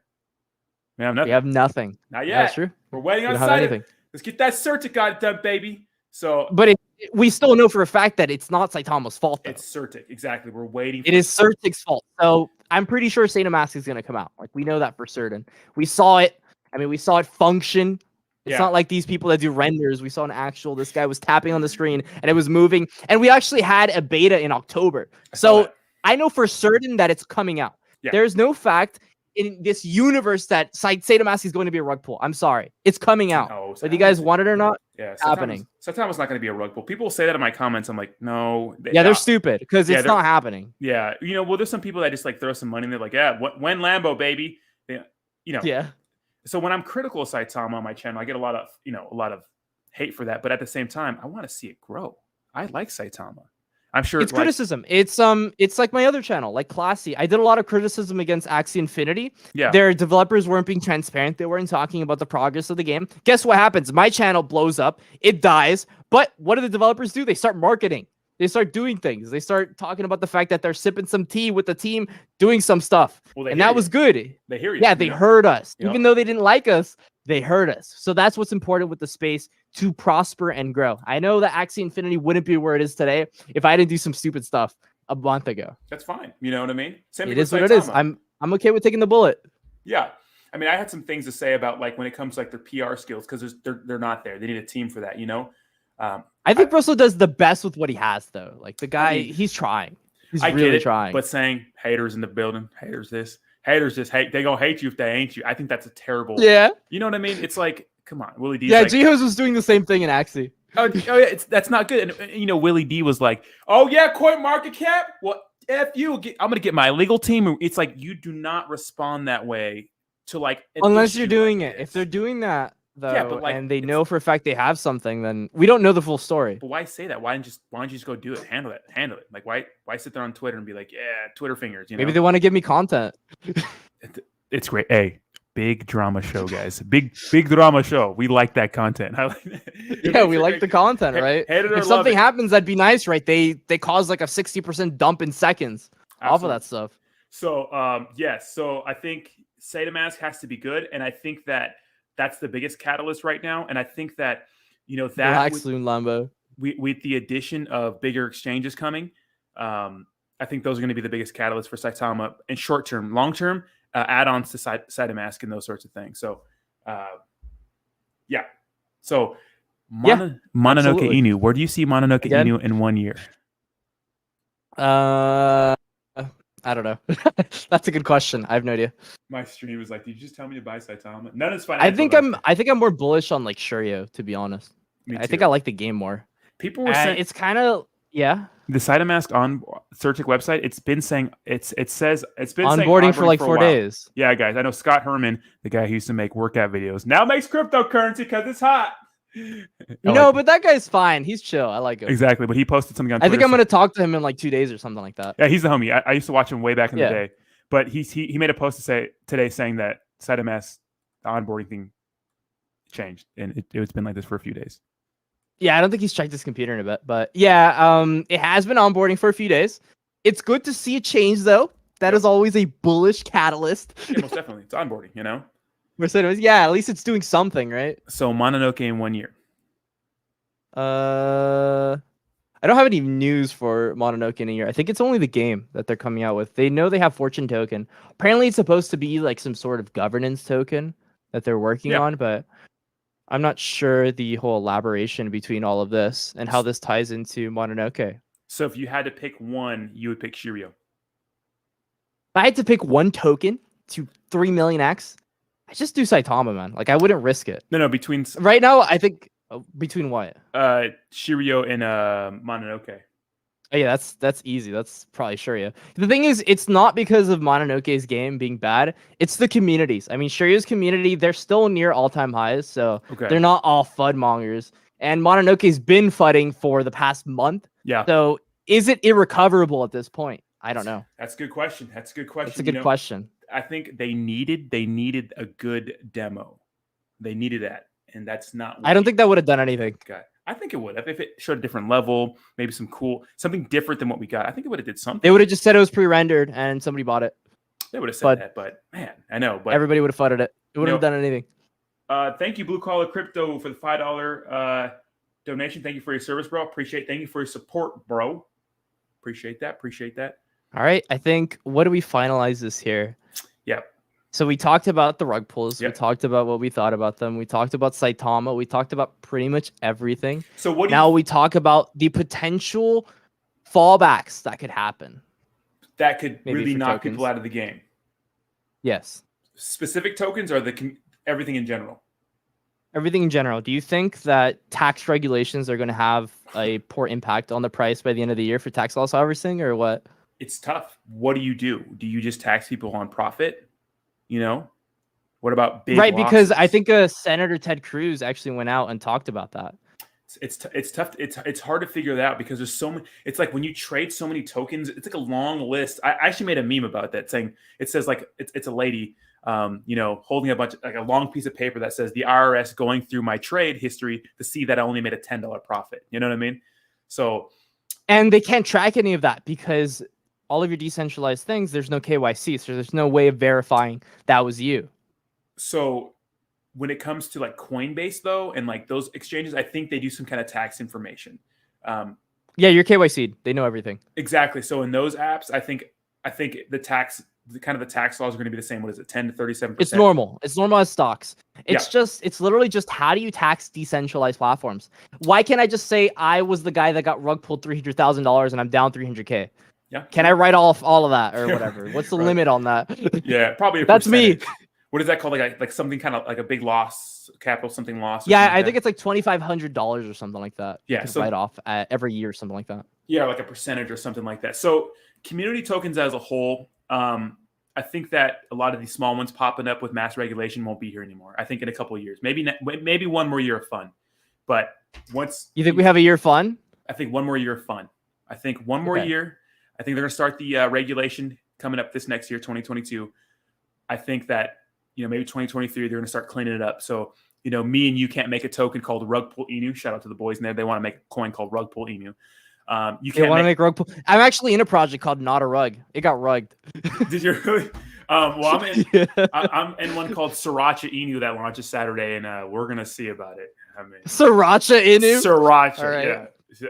Speaker 2: we have nothing.
Speaker 1: We have nothing.
Speaker 2: Not yet.
Speaker 1: That's true.
Speaker 2: We're waiting on Saitama. Let's get that certificate done, baby. So,
Speaker 1: but we still know for a fact that it's not Saitama's fault, though.
Speaker 2: It's Certic. Exactly. We're waiting.
Speaker 1: It is Certic's fault. So I'm pretty sure SaitaMask is going to come out. Like, we know that for certain. We saw it. I mean, we saw it function. It's not like these people that do renders. We saw an actual, this guy was tapping on the screen and it was moving. And we actually had a beta in October. So I know for certain that it's coming out. Yeah. There's no fact in this universe that SaitaMask is going to be a rug pull. I'm sorry. It's coming out. No, whether you guys want it or not, it's happening.
Speaker 2: Saitama's not going to be a rug pull. People say that in my comments. I'm like, no.
Speaker 1: They're stupid because it's not happening.
Speaker 2: Yeah. Well, there's some people that just like throw some money in there like, yeah, when Lambo, baby.
Speaker 1: Yeah.
Speaker 2: So when I'm critical of Saitama on my channel, I get a lot of hate for that. But at the same time, I want to see it grow. I like Saitama. I'm sure
Speaker 1: it's criticism. It's like my other channel, like Classy. I did a lot of criticism against Axie Infinity.
Speaker 2: Yeah.
Speaker 1: Their developers weren't being transparent. They weren't talking about the progress of the game. Guess what happens? My channel blows up. It dies. But what do the developers do? They start marketing. They start doing things. They start talking about the fact that they're sipping some tea with the team, doing some stuff.
Speaker 2: Well,
Speaker 1: and that was good.
Speaker 2: They hear you.
Speaker 1: Yeah, they heard us. Even though they didn't like us, they heard us. So that's what's important with the space to prosper and grow. I know that Axie Infinity wouldn't be where it is today if I didn't do some stupid stuff a month ago.
Speaker 2: That's fine. You know what I mean?
Speaker 1: It is what it is. I'm okay with taking the bullet.
Speaker 2: Yeah. I mean, I had some things to say about like when it comes to like their PR skills because they're not there. They need a team for that,
Speaker 1: I think Russell does the best with what he has, though. Like the guy, he's trying. He's really trying.
Speaker 2: But saying haters in the building, haters this, haters just hate. They gonna hate you if they ain't you. I think that's a terrible.
Speaker 1: Yeah.
Speaker 2: You know what I mean? It's like, come on, Willie D.
Speaker 1: Yeah, like, Geos was doing the same thing in Axie.
Speaker 2: Oh yeah, that's not good. And Willie D was like, oh yeah, coin market cap. Well, F you. I'm gonna get my legal team. It's like you do not respond that way to like
Speaker 1: unless you're doing it. If they're doing that. though,
Speaker 2: like,
Speaker 1: and they know for a fact they have something, then we don't know the full story.
Speaker 2: But why say that? Why don't you just go do it? Handle it. Like why sit there on Twitter and be like, yeah, Twitter fingers, you know?
Speaker 1: Maybe they want to give me content.
Speaker 2: It's great. Hey, big drama show, guys. Big drama show. We like that content.
Speaker 1: Yeah, we like the content, right? If something happens, that'd be nice, right? They cause like a 60% dump in seconds off of that stuff.
Speaker 2: So yes, so I think Saitama has to be good, and I think that's the biggest catalyst right now. And I think that that
Speaker 1: relax soon, Lambo.
Speaker 2: With the addition of bigger exchanges coming, I think those are going to be the biggest catalyst for Saitama in short term. Long term, add-ons to Saitama and those sorts of things. So, yeah. So, Mononoke Inu. Where do you see Mononoke Inu in 1 year?
Speaker 1: I don't know. That's a good question. I have no idea.
Speaker 2: My stream was like, "Did you just tell me to buy Saitama?" None is fine.
Speaker 1: I think I'm more bullish on like Shuryo, to be honest. I think I like the game more.
Speaker 2: People were saying
Speaker 1: it's kind of
Speaker 2: the Saitama on Searchic website. It's been saying it's been
Speaker 1: onboarding for like 4 days.
Speaker 2: Yeah, guys. I know Scott Herman, the guy who used to make workout videos, now makes cryptocurrency because it's hot.
Speaker 1: But that guy's fine. He's chill. I like him.
Speaker 2: Exactly. But he posted something on Twitter.
Speaker 1: I think I'm going to talk to him in like 2 days or something like that.
Speaker 2: Yeah, he's the homie. I used to watch him way back in the day. But he made a post today saying that Saitama, the onboarding thing changed. And it's been like this for a few days.
Speaker 1: Yeah, I don't think he's checked his computer in a bit. But yeah, it has been onboarding for a few days. It's good to see a change, though. That is always a bullish catalyst.
Speaker 2: Yeah, most definitely. It's onboarding,
Speaker 1: Yeah, at least it's doing something, right?
Speaker 2: So Mononoke in 1 year.
Speaker 1: I don't have any news for Mononoke in a year. I think it's only the game that they're coming out with. They know they have Fortune token. Apparently, it's supposed to be like some sort of governance token that they're working on, but I'm not sure the whole elaboration between all of this and how this ties into Mononoke.
Speaker 2: So if you had to pick one, you would pick Shuryo.
Speaker 1: If I had to pick one token to 3 million X, I just do Saitama, man. Like, I wouldn't risk it.
Speaker 2: No, between...
Speaker 1: Right now, I think... between what?
Speaker 2: Shuryo and Mononoke.
Speaker 1: Oh, yeah, that's easy. That's probably Shuryo. The thing is, it's not because of Mononoke's game being bad. It's the communities. I mean, Shuryo's community, they're still near all-time highs, so they're not all FUD mongers. And Mononoke's been FUDding for the past month.
Speaker 2: Yeah.
Speaker 1: So is it irrecoverable at this point? I don't know.
Speaker 2: That's a good question.
Speaker 1: That's a good question.
Speaker 2: I think they needed a good demo. They needed that. And that's not.
Speaker 1: I don't think that would have done anything.
Speaker 2: I think it would have if it showed a different level, maybe something different than what we got. I think it would have did something.
Speaker 1: They would have just said it was pre-rendered and somebody bought it.
Speaker 2: They would have said that, but man, I know. But
Speaker 1: everybody would have FUDded it. It wouldn't have done anything.
Speaker 2: Thank you, Blue Collar Crypto, for the $5 donation. Thank you for your service, bro. Thank you for your support, bro. Appreciate that.
Speaker 1: All right. I think, what do we finalize this here?
Speaker 2: Yeah.
Speaker 1: So we talked about the rug pulls.
Speaker 2: Yep.
Speaker 1: We talked about what we thought about them. We talked about Saitama. We talked about pretty much everything.
Speaker 2: So
Speaker 1: we talk about the potential fallbacks that could happen.
Speaker 2: That could really knock people out of the game.
Speaker 1: Yes.
Speaker 2: Specific tokens or everything in general?
Speaker 1: Everything in general. Do you think that tax regulations are going to have a poor impact on the price by the end of the year for tax loss harvesting, or what?
Speaker 2: It's tough. What do? Do you just tax people on profit? What about big losses?
Speaker 1: Because I think Senator Ted Cruz actually went out and talked about that.
Speaker 2: It's tough. It's hard to figure that out because there's so many. It's like when you trade so many tokens, it's like a long list. I actually made a meme about that saying it says like it's a lady, holding a bunch of, like a long piece of paper that says the IRS going through my trade history to see that I only made a $10 profit. You know what I mean? So,
Speaker 1: and they can't track any of that because all of your decentralized things, there's no KYC, so there's no way of verifying that was you.
Speaker 2: So when it comes to like Coinbase though, and like those exchanges, I think they do some kind of tax information.
Speaker 1: Yeah, you're KYC'd. They know everything.
Speaker 2: Exactly. So in those apps, I think the tax laws are going to be the same. What is it? 10 to 37%.
Speaker 1: It's normal. It's normal as stocks. It's literally just how do you tax decentralized platforms? Why can't I just say I was the guy that got rug pulled $300,000 and I'm down $300K?
Speaker 2: Yeah.
Speaker 1: Can I write off all of that or whatever? What's the limit on that?
Speaker 2: Yeah, probably.
Speaker 1: That's me.
Speaker 2: What is that called? Like something kind of like a big loss, capital something loss.
Speaker 1: Yeah, I think it's like $2,500 or something like that.
Speaker 2: Yeah,
Speaker 1: so write off every year or something like that.
Speaker 2: Yeah, like a percentage or something like that. So community tokens as a whole, I think that a lot of these small ones popping up with mass regulation won't be here anymore. I think in a couple of years, maybe one more year of fun. But once
Speaker 1: you think we have a year of fun?
Speaker 2: I think one more year of fun. I think one more year. I think they're going to start the regulation coming up this next year, 2022. I think that, maybe 2023, they're going to start cleaning it up. So, me and you can't make a token called Rug Pull Inu. Shout out to the boys in there. They want to make a coin called Rug Pull Inu. You can't
Speaker 1: want to make rug pull. I'm actually in a project called Not a Rug. It got rugged.
Speaker 2: Did you really? Well, I'm in one called Sriracha Inu that launches Saturday, and we're going to see about it.
Speaker 1: Sriracha Inu?
Speaker 2: Sriracha,
Speaker 1: right.
Speaker 2: yeah.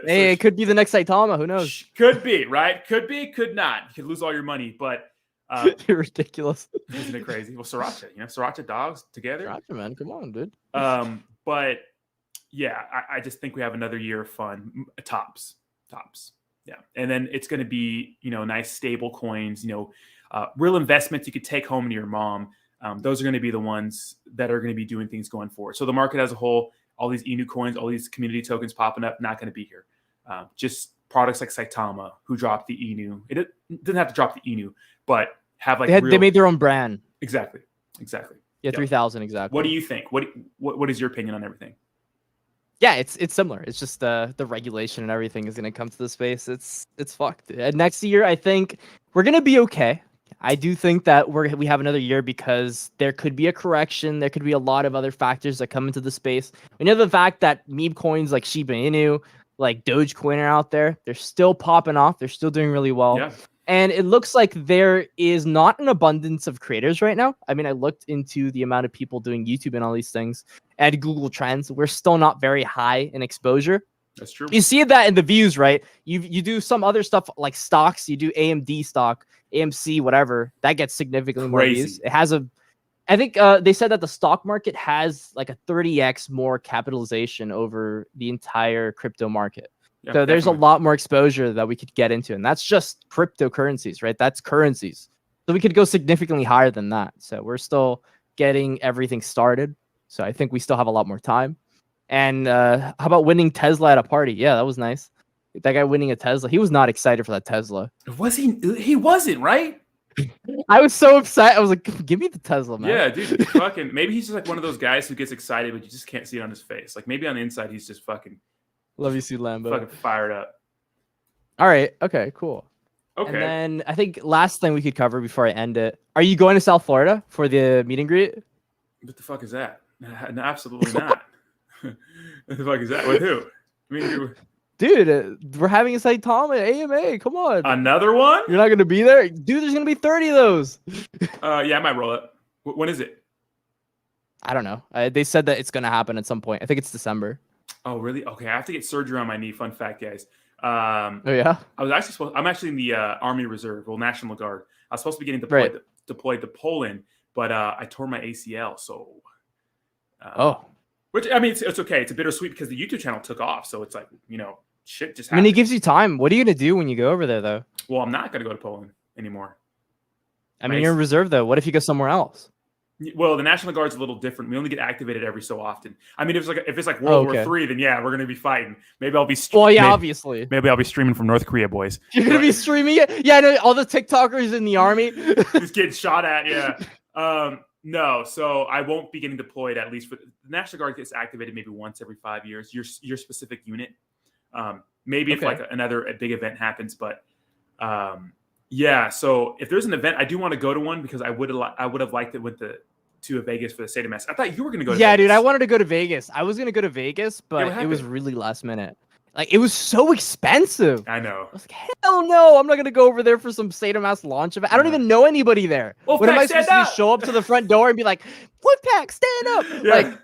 Speaker 1: Hey, it could be the next Saitama. Who knows?
Speaker 2: Could be, right? Could be, could not. You could lose all your money, but
Speaker 1: you're ridiculous.
Speaker 2: Isn't it crazy? Well, Sriracha, Sriracha dogs together.
Speaker 1: Sriracha, man, come on, dude.
Speaker 2: But yeah, I just think we have another year of fun. Tops, yeah, and then it's going to be nice stable coins. Real investments you could take home to your mom. Those are going to be the ones that are going to be doing things going forward. So the market as a whole. All these Inu coins, all these community tokens popping up, not going to be here. Just products like Saitama, who dropped the Inu. It didn't have to drop the Inu, but have like
Speaker 1: they made their own brand.
Speaker 2: Exactly.
Speaker 1: Yeah, 3,000 exactly.
Speaker 2: What do you think? What is your opinion on everything?
Speaker 1: Yeah, it's similar. It's just the regulation and everything is going to come to the space. It's fucked. Next year, I think we're going to be okay. I do think that we have another year because there could be a correction. There could be a lot of other factors that come into the space. We know the fact that meme coins like Shiba Inu, like Dogecoin are out there. They're still popping off. They're still doing really well.
Speaker 2: Yeah.
Speaker 1: And it looks like there is not an abundance of creators right now. I mean, I looked into the amount of people doing YouTube and all these things and Google Trends. We're still not very high in exposure.
Speaker 2: That's true.
Speaker 1: You see that in the views, right? You do some other stuff like stocks. You do AMD stock, AMC, whatever. That gets significantly more views. It has I think they said that the stock market has like a 30x more capitalization over the entire crypto market. Yeah, so there's a lot more exposure that we could get into. And that's just cryptocurrencies, right? That's currencies. So we could go significantly higher than that. So we're still getting everything started. So I think we still have a lot more time. And how about winning Tesla at a party? Yeah, that was nice. That guy winning a Tesla. He was not excited for that Tesla.
Speaker 2: Was he? He wasn't, right?
Speaker 1: I was so excited. I was like, give me the Tesla, man.
Speaker 2: Yeah, dude. Fucking maybe he's just like one of those guys who gets excited, but you just can't see it on his face. Like maybe on the inside, he's just fucking
Speaker 1: love you, see Lambo.
Speaker 2: Fucking fired up.
Speaker 1: All right. Okay, cool.
Speaker 2: Okay.
Speaker 1: And then I think last thing we could cover before I end it. Are you going to South Florida for the meet and greet?
Speaker 2: What the fuck is that? No, absolutely not. What the fuck is that? With who? I mean,
Speaker 1: dude, we're having a Saitama AMA. Come on.
Speaker 2: Another one?
Speaker 1: You're not going to be there? Dude, there's going to be 30 of those.
Speaker 2: Yeah, I might roll it. When is it?
Speaker 1: I don't know. They said that it's going to happen at some point. I think it's December.
Speaker 2: Oh, really? Okay, I have to get surgery on my knee. Fun fact, guys.
Speaker 1: Oh, yeah?
Speaker 2: I'm actually in the Army Reserve, National Guard. I was supposed to be getting deployed to Poland, but I tore my ACL, so... Which, I mean, it's okay. It's a bittersweet because the YouTube channel took off. So it's like, shit just happened.
Speaker 1: I mean, it gives you time. What are you going to do when you go over there, though?
Speaker 2: Well, I'm not going to go to Poland anymore.
Speaker 1: I mean, you're in reserve, though. What if you go somewhere else?
Speaker 2: Well, the National Guard's a little different. We only get activated every so often. I mean, if it's like World War III, then yeah, we're going to be fighting. Maybe I'll be
Speaker 1: obviously.
Speaker 2: Maybe I'll be streaming from North Korea, boys.
Speaker 1: You're going to be streaming it? Yeah, I know, all the TikTokers in the army.
Speaker 2: Just getting shot at, yeah. No, so I won't be getting deployed at least for the National Guard gets activated maybe once every 5 years. Your specific unit, maybe if like a big event happens, but yeah. So if there's an event, I do want to go to one because I would have liked it to Vegas for the Saitama. I thought you were going to go to Vegas.
Speaker 1: Dude, I wanted to go to Vegas. I was going to go to Vegas, but it was really last minute. Like, it was so expensive.
Speaker 2: I know.
Speaker 1: I was like, hell no, I'm not going to go over there for some Saitama's launch event. I don't even know anybody there. What am I supposed to do? Show up to the front door and be like, Wolfpack, stand up. Yeah. Like,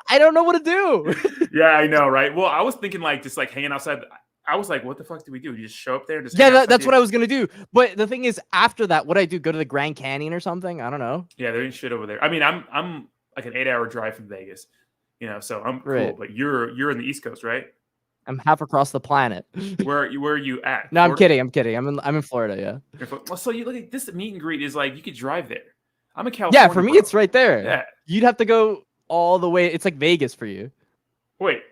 Speaker 1: I don't know what to do.
Speaker 2: Yeah, I know, right? Well, I was thinking like just like hanging outside. I was like, what the fuck do we do? You just show up there and just
Speaker 1: that's what I was going to do. But the thing is, after that, what I do? Go to the Grand Canyon or something? I don't know.
Speaker 2: Yeah, there ain't shit over there. I mean, I'm like an 8-hour drive from Vegas, so I'm cool. But you're in the East Coast, right?
Speaker 1: I'm half across the planet.
Speaker 2: Where are you at?
Speaker 1: No, I'm kidding. I'm in Florida. Yeah.
Speaker 2: Well, so you look at this meet and greet is like you could drive there. I'm in California.
Speaker 1: Yeah, for me it's right there.
Speaker 2: Yeah.
Speaker 1: You'd have to go all the way. It's like Vegas for you.
Speaker 2: Wait.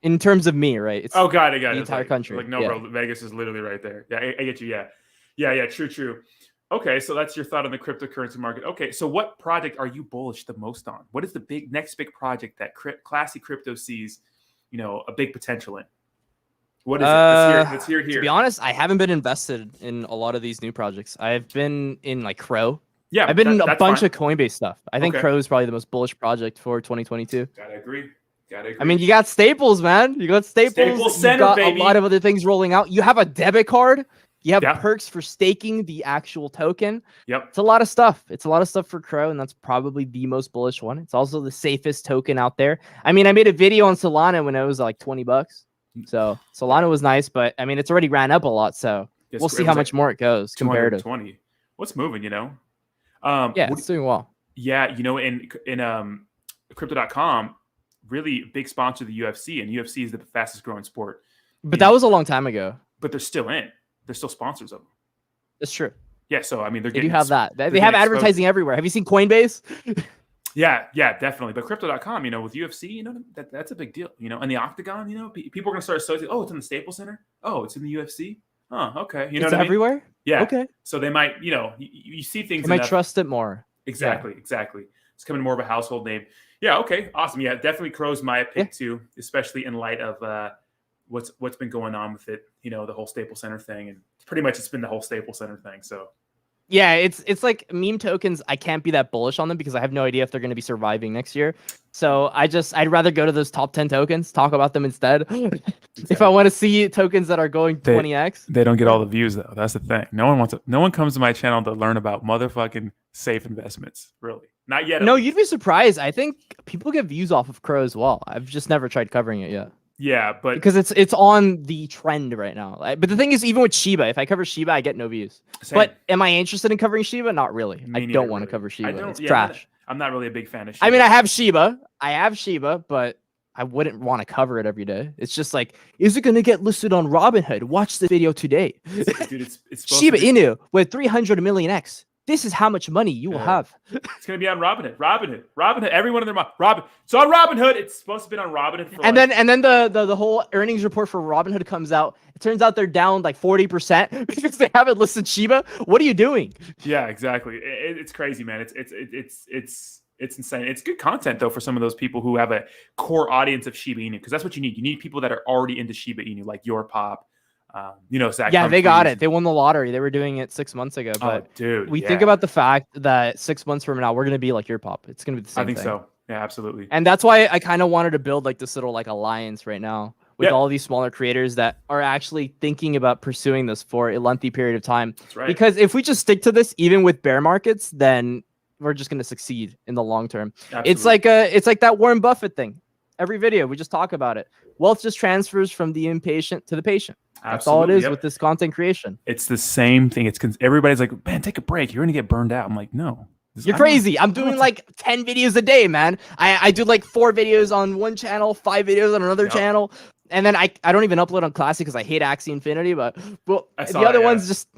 Speaker 1: In terms of me, right? It's
Speaker 2: I got it.
Speaker 1: The entire country.
Speaker 2: Like no, bro. Vegas is literally right there. Yeah, I get you. Yeah. True. Okay, so that's your thought on the cryptocurrency market. Okay, so what project are you bullish the most on? What is the next big project that classy crypto sees, a big potential in? What is it? Let's hear it here.
Speaker 1: To be honest, I haven't been invested in a lot of these new projects. I've been in like Crow.
Speaker 2: Yeah,
Speaker 1: I've been in a bunch
Speaker 2: fine.
Speaker 1: of Coinbase stuff. I think Crow is probably the most bullish project for 2022.
Speaker 2: Gotta agree.
Speaker 1: I mean, you got Staples, man. You got Staples.
Speaker 2: Center,
Speaker 1: you got
Speaker 2: baby.
Speaker 1: a lot of other things rolling out. You have a debit card. You have perks for staking the actual token.
Speaker 2: Yep.
Speaker 1: It's a lot of stuff. It's a lot of stuff for Crow, and that's probably the most bullish one. It's also the safest token out there. I mean, I made a video on Solana when it was like $20. So Solana was nice, but I mean, it's already ran up a lot. So we'll see how much more it goes comparative.
Speaker 2: 20. What's moving,
Speaker 1: Yeah, it's doing well.
Speaker 2: Yeah, in crypto.com, really big sponsor of the UFC, and UFC is the fastest growing sport.
Speaker 1: But that was a long time ago.
Speaker 2: But they're still in. They're still sponsors of them.
Speaker 1: That's true.
Speaker 2: Yeah, so I mean, they
Speaker 1: do have that. They have advertising everywhere. Have you seen Coinbase?
Speaker 2: Yeah, definitely. But crypto.com, with UFC, that's a big deal. And the Octagon, people are gonna start associating. Oh, it's in the Staples Center. Oh, it's in the UFC. Oh, okay.
Speaker 1: It's everywhere.
Speaker 2: Yeah.
Speaker 1: Okay.
Speaker 2: So they might, you see things.
Speaker 1: They might trust it more.
Speaker 2: Exactly. It's becoming more of a household name. Yeah. Okay. Awesome. Yeah. Definitely Crow's my pick too, especially in light of what's been going on with it. The whole Staples Center thing, and pretty much it's been the whole Staples Center thing. So.
Speaker 1: Yeah, it's like meme tokens. I can't be that bullish on them because I have no idea if they're going to be surviving next year. So I'd rather go to those top 10 tokens, talk about them instead. If I want to see tokens that are going 20x,
Speaker 2: they don't get all the views though. That's the thing. No one comes to my channel to learn about motherfucking safe investments. Really, not yet.
Speaker 1: No, you'd be surprised. I think people get views off of Crow as well. I've just never tried covering it yet.
Speaker 2: Yeah, but
Speaker 1: because it's on the trend right now. But the thing is, even with Shiba, if I cover Shiba, I get no views.
Speaker 2: Same.
Speaker 1: But am I interested in covering Shiba? Not really. I don't want to cover Shiba. It's trash.
Speaker 2: I'm not really a big fan of Shiba.
Speaker 1: I mean, I have Shiba, but I wouldn't want to cover it every day. It's just like, is it going to get listed on Robinhood? Watch the video today.
Speaker 2: Dude, it's
Speaker 1: Shiba Inu with 300 million X. This is how much money you will have.
Speaker 2: It's going to be on Robinhood. Everyone in their mouth. It's on Robinhood. It's supposed to be on Robinhood.
Speaker 1: And then the whole earnings report for Robinhood comes out. It turns out they're down like 40% because they haven't listed Shiba. What are you doing?
Speaker 2: Yeah, exactly. It's crazy, man. It's insane. It's good content though for some of those people who have a core audience of Shiba Inu, because that's what you need. You need people that are already into Shiba Inu, like your Pop. Zach.
Speaker 1: Yeah, they got it. They won the lottery. They were doing it 6 months ago. But we think about the fact that 6 months from now, we're going to be like your Pop. It's going to be the same thing.
Speaker 2: I think so. Yeah, absolutely.
Speaker 1: And that's why I kind of wanted to build like this little like alliance right now with all these smaller creators that are actually thinking about pursuing this for a lengthy period of time.
Speaker 2: That's right.
Speaker 1: Because if we just stick to this, even with bear markets, then we're just going to succeed in the long term.
Speaker 2: Absolutely.
Speaker 1: It's like that Warren Buffett thing. Every video, we just talk about it. Wealth just transfers from the impatient to the patient. That's all it is with this content creation.
Speaker 2: It's the same thing. Everybody's like, man, take a break. You're going to get burned out. I'm like, no.
Speaker 1: You're crazy. I'm doing like 10 videos a day, man. I do like 4 videos on one channel, 5 videos on another channel. And then I don't even upload on Classic because I hate Axie Infinity. But the other ones just,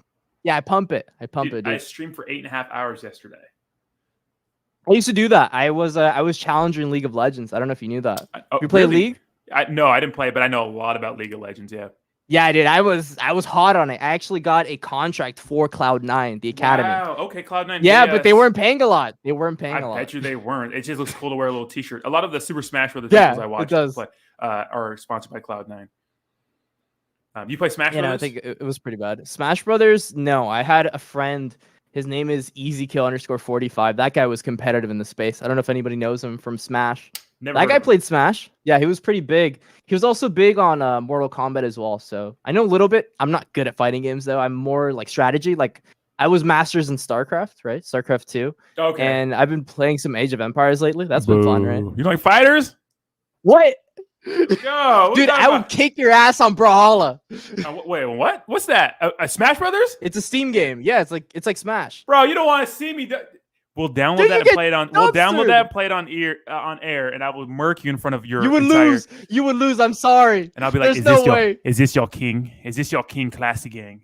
Speaker 1: I pump it. Dude.
Speaker 2: I streamed for 8.5 hours yesterday.
Speaker 1: I used to do that. I was challenger in League of Legends. I don't know if you knew that. You play League?
Speaker 2: No, I didn't play, but I know a lot about League of Legends. Yeah.
Speaker 1: Yeah, I did. I was hot on it. I actually got a contract for Cloud9, the academy.
Speaker 2: Wow. Okay, Cloud9.
Speaker 1: Yeah, but they weren't paying a lot. I
Speaker 2: bet you they weren't. It just looks cool to wear a little T-shirt. A lot of the Super Smash Brothers videos I watch are sponsored by Cloud9. You play Smash Brothers?
Speaker 1: I think it was pretty bad. Smash Brothers? No, I had a friend. His name is EasyKill_45. That guy was competitive in the space. I don't know if anybody knows him from Smash. That guy played Smash. Yeah, he was pretty big. He was also big on Mortal Kombat as well. So I know a little bit. I'm not good at fighting games though. I'm more like strategy. Like I was masters in StarCraft, right? StarCraft 2. Okay. And I've been playing some Age of Empires lately. That's been fun, right?
Speaker 2: You like fighters?
Speaker 1: What?
Speaker 2: Yo,
Speaker 1: dude, I would kick your ass on Brawlhalla.
Speaker 2: Wait, what? What's that? A Smash Brothers?
Speaker 1: It's a Steam game. Yeah, it's like Smash.
Speaker 2: Bro, you don't want to see me. We'll download that and play it on. We'll download that and play it on air, and I will murk you in front of your.
Speaker 1: You would lose. You would lose. I'm sorry.
Speaker 2: And I'll be like, is this your king? Is this your king classy gang?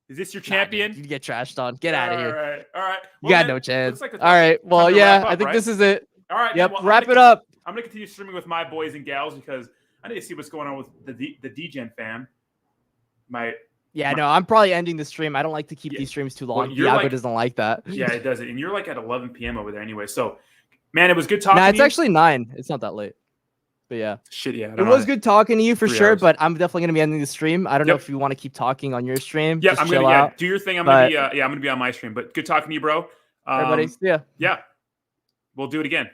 Speaker 2: Is this your champion?
Speaker 1: Nah, you get trashed on. Get out of here.
Speaker 2: All right.
Speaker 1: Well, you got no chance. All right. Well, yeah, I think this is it.
Speaker 2: All right.
Speaker 1: Yep. Well, wrap it up.
Speaker 2: I'm gonna continue streaming with my boys and gals because I need to see what's going on with the Degen fam. My
Speaker 1: Yeah, no, I'm probably ending the stream. I don't like to keep
Speaker 2: Yeah.
Speaker 1: these streams too long.
Speaker 2: Well, you're
Speaker 1: Diago
Speaker 2: like-
Speaker 1: doesn't like that.
Speaker 2: Yeah, it doesn't. And you're like at 11 p.m. over there anyway. So, man, it was good talking
Speaker 1: Nah,
Speaker 2: to
Speaker 1: it's
Speaker 2: you.
Speaker 1: actually 9. It's not that late. But yeah.
Speaker 2: Shit, yeah. I
Speaker 1: It
Speaker 2: don't
Speaker 1: was
Speaker 2: know.
Speaker 1: good talking to you for
Speaker 2: 3
Speaker 1: sure,
Speaker 2: hours.
Speaker 1: but I'm definitely gonna be ending the stream. I don't know
Speaker 2: Yep.
Speaker 1: if you want to keep talking on your stream.
Speaker 2: Yeah,
Speaker 1: Just
Speaker 2: I'm
Speaker 1: chill
Speaker 2: gonna
Speaker 1: out.
Speaker 2: do your thing. I'm
Speaker 1: But-
Speaker 2: gonna be I'm gonna be on my stream. But good talking to you, bro.
Speaker 1: Everybody, see ya.
Speaker 2: Yeah, we'll do it again.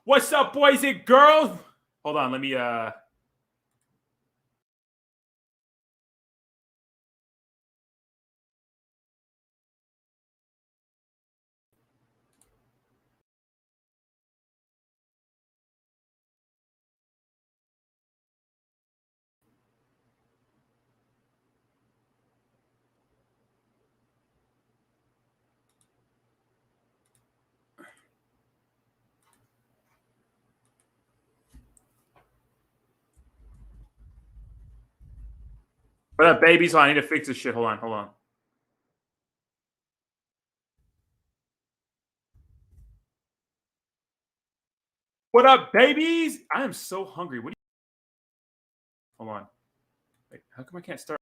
Speaker 2: What's up, boys and girls? Hold on, let me What up, babies? I need to fix this shit. Hold on. What up, babies? I am so hungry. Hold on. Wait, how come I can't start?